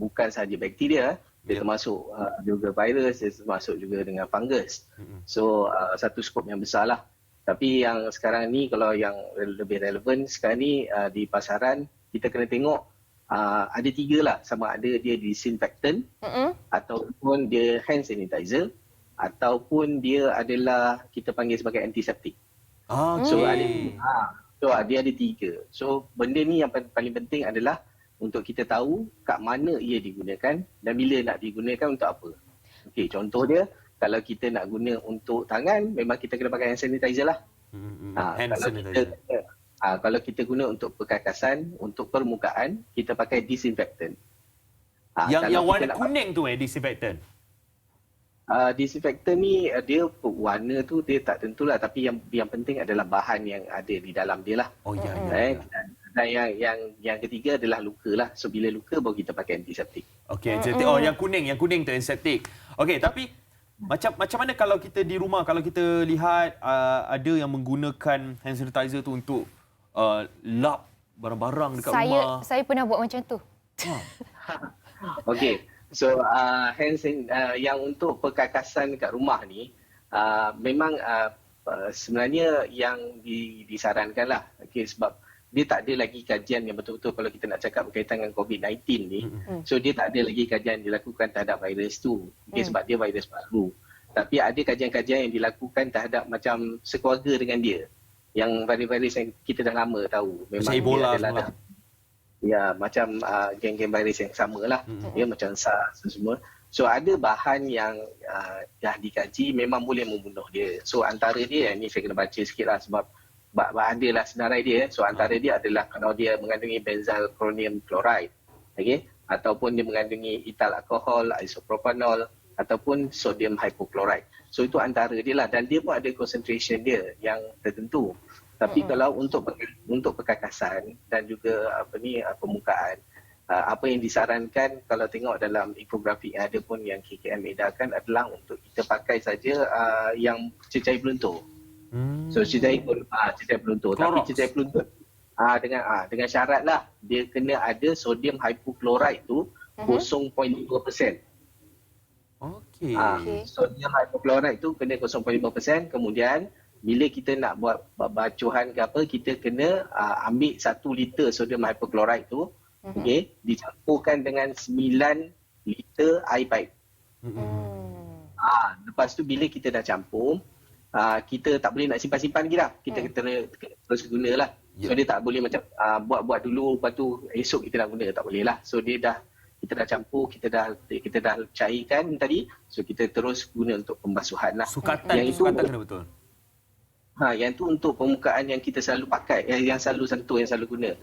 bukan sahaja bakteria, dia termasuk juga virus, dia termasuk juga dengan fungus. So satu skop yang besar lah. Tapi yang sekarang ni kalau yang lebih relevan sekarang ni di pasaran, kita kena tengok ada 3 lah. Sama ada dia disinfectant ataupun dia hand sanitizer ataupun dia adalah kita panggil sebagai antiseptik. So dia ada 3. So benda ni yang paling penting adalah untuk kita tahu kat mana ia digunakan dan bila nak digunakan untuk apa. Okey, contoh dia, kalau kita nak guna untuk tangan, memang kita kena pakai hand sanitizer lah. Hand sanitizer. Kalau kita guna untuk perkakasan, untuk permukaan, kita pakai disinfectant. Yang warna kuning tu disinfectant? Disinfectant ni dia warna tu dia tak tentulah, tapi yang penting adalah bahan yang ada di dalam dia lah. Oh ya. Dan yang ketiga adalah luka lah. So bila luka baru kita pakai antiseptik. Okey, antiseptik. Oh yang kuning tu antiseptik. Okey, tapi macam mana kalau kita di rumah, kalau kita lihat ada yang menggunakan hand sanitizer tu untuk lap barang-barang dekat rumah. Saya pernah buat macam tu. Okey. So yang untuk perkakasan dekat rumah ni memang sebenarnya yang disarankanlah. Okey, sebab dia tak ada lagi kajian yang betul-betul kalau kita nak cakap berkaitan dengan COVID-19 ni. So dia tak ada lagi kajian dilakukan terhadap virus tu. Okay, sebab dia virus baru. Tapi ada kajian-kajian yang dilakukan terhadap macam sekeluarga dengan dia. Yang virus-virus yang kita dah lama tahu. Memang macam Ebola semua. Ya, macam geng-geng virus yang sama lah. Ya, macam SARS semua. So ada bahan yang dah dikaji memang boleh membunuh dia. So antara dia, ni saya kena baca sikit lah sebab adalah senarai dia. So antara dia adalah kalau dia mengandungi benzyl chromium chloride, okay? Ataupun dia mengandungi etyl alkohol, isopropanol ataupun sodium hypochlorite. So itu antara dia lah, dan dia pun ada concentration dia yang tertentu. Tapi kalau untuk perkakasan dan juga permukaan, apa yang disarankan kalau tengok dalam infografik yang ada pun yang KKM edarkan adalah untuk kita pakai saja yang cecair peluntur. So cecair peluntur. Tapi cecair peluntur dengan syarat lah dia kena ada sodium hypochlorite tu 0.2%. Okey. Sodium hypochlorite tu kena 0.5%. Kemudian bila kita nak buat bacuhan ke apa, kita kena ambil 1 liter sodium hypochlorite tu, okey, dicampurkan dengan 9 liter air paip. Lepas tu bila kita dah campur, kita tak boleh nak simpan-simpan lagi dah. Kita terus gunalah. So dia tak boleh macam buat dulu lepas tu esok kita nak guna, tak boleh lah. So kita dah campur, kita dah cairkan tadi. So kita terus guna untuk pembasuhan lah. Sukatan kena betul. Yang tu untuk permukaan yang kita selalu pakai, yang selalu sentuh, yang selalu guna.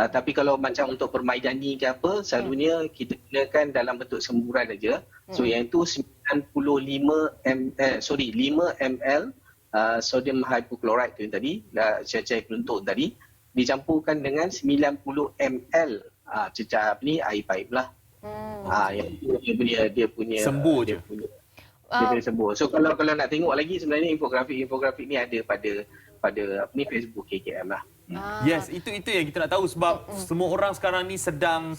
Tapi kalau macam untuk permaidani ke apa, selalunya kita gunakan dalam bentuk semburan aja. So yang itu 5 ml sodium hypochlorite tu yang tadi, cecair peluntur tadi, dicampurkan dengan 90 ml air paip lah. Yang dia punya sembuh je. Dia boleh sembuh. So kalau nak tengok lagi sebenarnya infografik ni ada pada Facebook KKM lah. Yes, itu yang kita nak tahu sebab semua orang sekarang ni sedang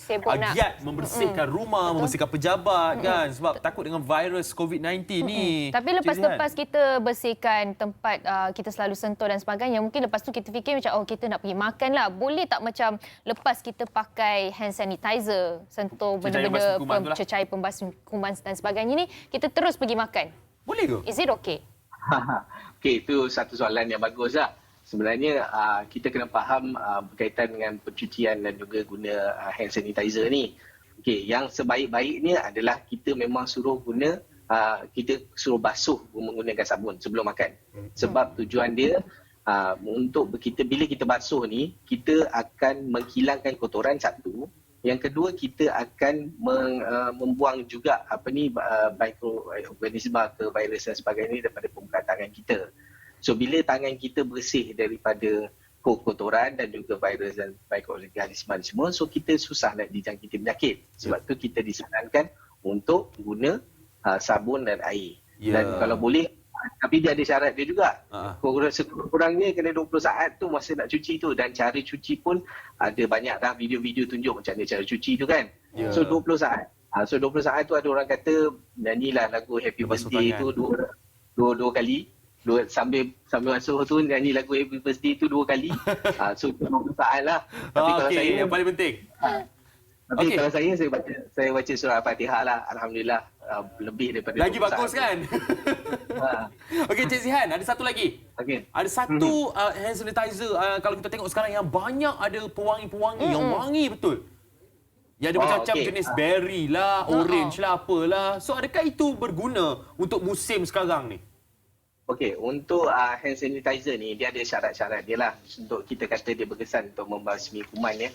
giat membersihkan rumah, membersihkan pejabat kan, sebab takut dengan virus COVID-19 ni. Tapi lepas kita bersihkan tempat kita selalu sentuh dan sebagainya, mungkin lepas tu kita fikir macam kita nak pergi makan lah. Boleh tak macam lepas kita pakai hand sanitizer, sentuh benda-benda cecair pembasuh kuman dan sebagainya ni, kita terus pergi makan? Boleh ke? Is it okay? Okey, itu satu soalan yang bagus lah. Sebenarnya kita kena faham berkaitan dengan pencucian dan juga guna hand sanitizer ni. Okey, yang sebaik-baiknya adalah kita memang kita suruh basuh menggunakan sabun sebelum makan. Sebab tujuan dia untuk bila kita basuh ni, kita akan menghilangkan kotoran satu. Yang kedua, kita akan membuang juga mikroorganisma ke virus dan sebagainya daripada permukaan tangan kita. So bila tangan kita bersih daripada kotoran dan juga virus dan mikroorganisma semua, so kita susah nak dijangkiti penyakit. Sebab tu kita disarankan untuk guna sabun dan air. Dan kalau boleh, tapi dia ada syarat dia juga. Sekurang-kurangnya kena 20 saat tu masa nak cuci tu, dan cara cuci pun ada banyak dah video-video tunjuk macam mana cara cuci tu kan. So 20 saat. So 20 saat tu ada orang kata nyanyilah lagu Happy Birthday tu dua kali. Sambil masuk tu nyanyi lagu Happy Birthday tu 2 kali. So 20 saat lah. Tapi kalau saya yang paling penting. Tapi kalau saya baca surah Al-Fatihah lah, alhamdulillah lebih daripada lagi bagus kan. Okey, Cik Zihan, ada satu lagi. Ada satu hand sanitizer kalau kita tengok sekarang yang banyak ada pewangi-pewangi yang wangi betul. Yang ada macam-macam jenis berry lah, orange lah, apalah. So adakah itu berguna untuk musim sekarang ni? Okey, untuk hand sanitizer ni dia ada syarat-syarat dia lah untuk kita kata dia berkesan untuk membasmi kuman ya.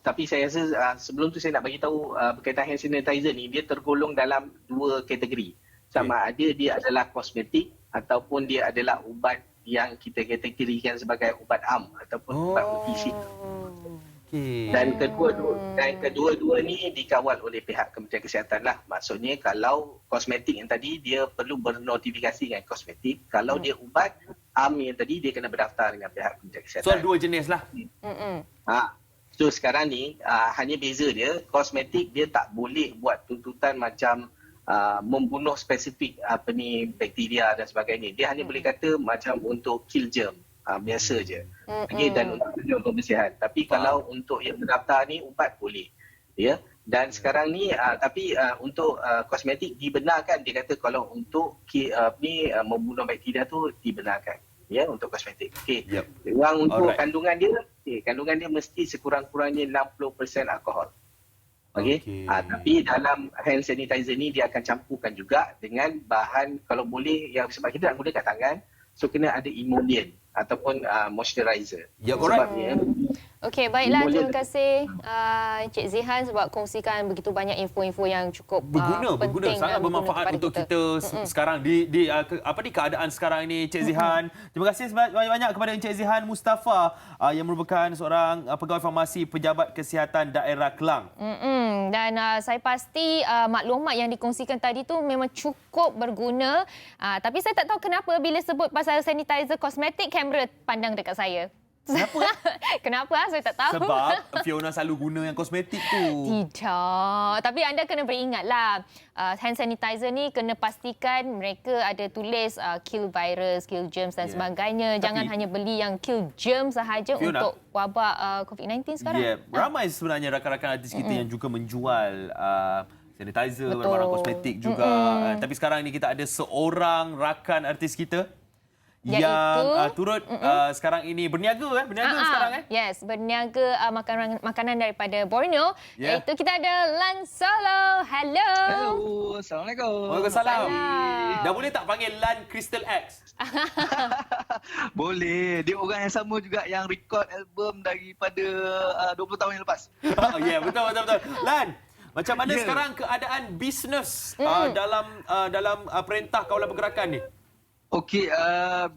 Tapi saya rasa sebelum tu saya nak bagi tahu berkaitan hand sanitizer ni dia tergolong dalam 2 kategori. Sama ada dia adalah kosmetik ataupun dia adalah ubat yang kita kategorikan sebagai ubat am ataupun ubat OTC. Dan kedua-dua ni dikawal oleh pihak Kementerian Kesihatan lah. Maksudnya kalau kosmetik yang tadi dia perlu bernotifikasi dengan kosmetik. Kalau dia ubat am yang tadi dia kena berdaftar dengan pihak Kementerian Kesihatan. So 2 jenis lah. So sekarang ni hanya beza dia kosmetik dia tak boleh buat tuntutan macam membunuh spesifik bakteria dan sebagainya. Dia hanya boleh kata macam untuk kill germ. Biasa je. Okay, dan untuk kebersihan. Tapi kalau untuk yang berdaftar ni ubat boleh. Ya. Dan sekarang ni tapi untuk kosmetik dibenarkan, dia kata kalau untuk membunuh bakteria tu dibenarkan. Ya, untuk kosmetik. Okey. Yang untuk kandungan dia mesti sekurang-kurangnya 60% alkohol. Okey. Tapi dalam hand sanitizer ni dia akan campurkan juga dengan bahan kalau boleh yang sebab kita nak gunakan tangan, so kena ada emollient ataupun moisturizer. Sebabnya Okey, baiklah. Terima kasih Encik Zihan sebab kongsikan begitu banyak info-info yang cukup berguna sangat bermanfaat untuk kita sekarang di keadaan sekarang ini Encik Zihan. Terima kasih banyak-banyak kepada Encik Zihan Mustafa yang merupakan seorang pegawai farmasi Pejabat Kesihatan Daerah Kelang. Dan saya pasti maklumat yang dikongsikan tadi tu memang cukup berguna. Tapi saya tak tahu kenapa bila sebut pasal sanitizer kosmetik, kamera pandang dekat saya. Kenapa? Kenapa? Saya tak tahu. Sebab Fiona selalu guna yang kosmetik tu. Tidak. Tapi anda kena beringatlah. Hand sanitizer ni kena pastikan mereka ada tulis kill virus, kill germs dan sebagainya. Jangan hanya beli yang kill germs sahaja Fiona, untuk wabak COVID-19 sekarang. Ramai sebenarnya rakan-rakan artis kita yang juga menjual sanitizer, barang-barang kosmetik juga. Tapi sekarang ni kita ada seorang rakan artis kita yang turut sekarang ini berniaga sekarang Yes, berniaga makanan daripada Borneo. Iaitu kita ada Lan Solo. Hello. Assalamualaikum. Waalaikumsalam. Dah boleh tak panggil Lan Crystal X? Boleh. Dia orang yang sama juga yang record album daripada 20 tahun yang lepas. Betul. Lan, macam mana sekarang keadaan bisnes dalam Perintah Kawalan Pergerakan ni? Okey,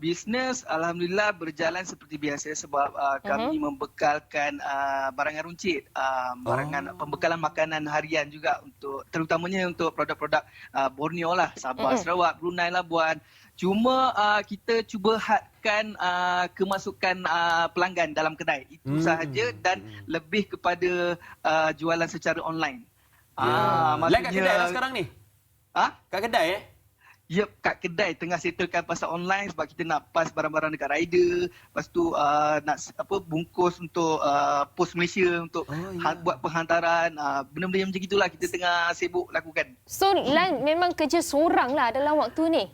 bisnes alhamdulillah berjalan seperti biasa sebab kami membekalkan barangan runcit, pembekalan makanan harian juga untuk terutamanya untuk produk-produk Borneo lah, Sabah, Sarawak, Brunei, Labuan. Cuma kita cuba hadkan kemasukan pelanggan dalam kedai. Itu sahaja dan lebih kepada jualan secara online. Maksudnya kat kedai lah sekarang ni? Kat kedai Yep, kat kedai tengah settlekan pasal online sebab kita nak pass barang-barang dekat rider. Lepas tu nak bungkus untuk pos Malaysia untuk buat penghantaran. Benda-benda yang macam itulah kita tengah sibuk lakukan. So, Lan memang kerja seorang lah dalam waktu ni?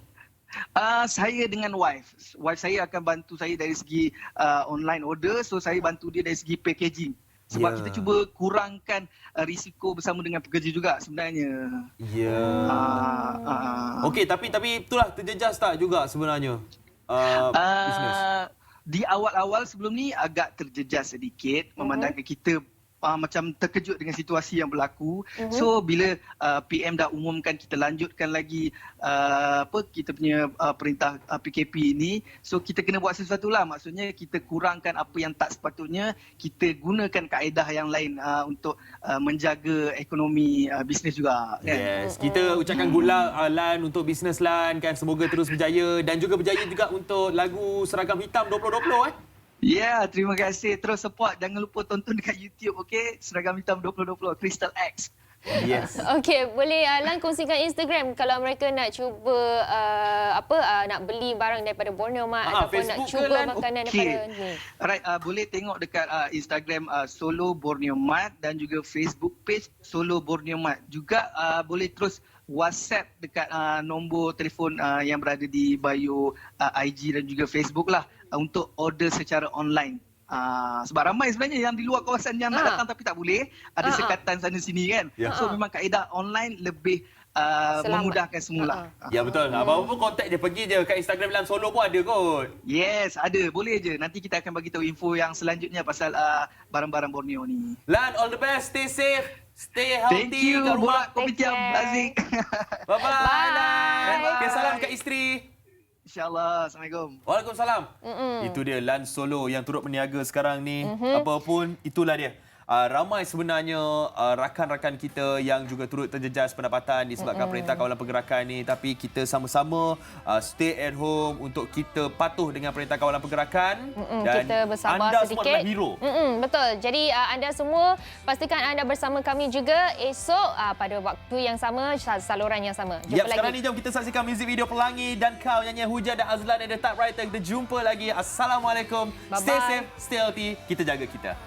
Saya dengan wife. Wife saya akan bantu saya dari segi online order. So, saya bantu dia dari segi packaging. Sebab kita cuba kurangkan risiko bersama dengan pekerja juga sebenarnya. Okey, tapi itulah terjejas tak juga sebenarnya bisnes? Di awal-awal sebelum ni agak terjejas sedikit memandangkan kita macam terkejut dengan situasi yang berlaku. So bila PM dah umumkan kita lanjutkan lagi kita punya perintah PKP ini, so kita kena buat sesuatu lah. Maksudnya kita kurangkan apa yang tak sepatutnya, kita gunakan kaedah yang lain untuk menjaga ekonomi bisnes juga. Yes, kita ucapkan good luck Lan untuk bisnes Lan kan, semoga terus berjaya dan juga berjaya juga untuk lagu Seragam Hitam 2020 Ya, terima kasih. Terus support. Jangan lupa tonton dekat YouTube, okey? Seragam Hitam 2020, Crystal X. Yes. Okey, boleh Lan kongsikan Instagram kalau mereka nak cuba nak beli barang daripada Borneo Mart ataupun nak cuba makanan daripada ni. Alright, boleh tengok dekat Instagram Solo Borneo Mart dan juga Facebook page Solo Borneo Mart. Juga boleh terus WhatsApp dekat nombor telefon yang berada di bio IG dan juga Facebook lah untuk order secara online. Sebab ramai sebenarnya yang di luar kawasan yang nak datang tapi tak boleh. Ada sekatan sana sini kan. So memang kaedah online lebih memudahkan semula. Ya betul. Apa-apa pun kontak je, pergi je kat Instagram Lan Solo pun ada kot. Yes, ada. Boleh je. Nanti kita akan bagi tahu info yang selanjutnya pasal barang-barang Borneo ni. Lan, all the best. Stay safe. Stay healthy. Thank you. kat rumah. Bola Kopitiam Azik. Bye-bye. Lan. Okay, salam kat isteri. InsyaAllah. Assalamualaikum. Waalaikumsalam. Itu dia Lan Solo yang turut berniaga sekarang ni. Apapun, itulah dia. Ramai sebenarnya rakan-rakan kita yang juga turut terjejas pendapatan disebabkan Perintah Kawalan Pergerakan ni, tapi kita sama-sama stay at home untuk kita patuh dengan Perintah Kawalan Pergerakan dan kita bersabar anda sedikit. semua adalah hero. Betul. Jadi anda semua pastikan anda bersama kami juga esok pada waktu yang sama, saluran yang sama. Jumpa lagi. Sekarang ni jom kita saksikan muzik video Pelangi dan Kau nyanyian Hujan dan Azlan dan The Typewriter. Kita jumpa lagi. Assalamualaikum. Bye-bye. Stay safe, stay healthy. Kita jaga kita.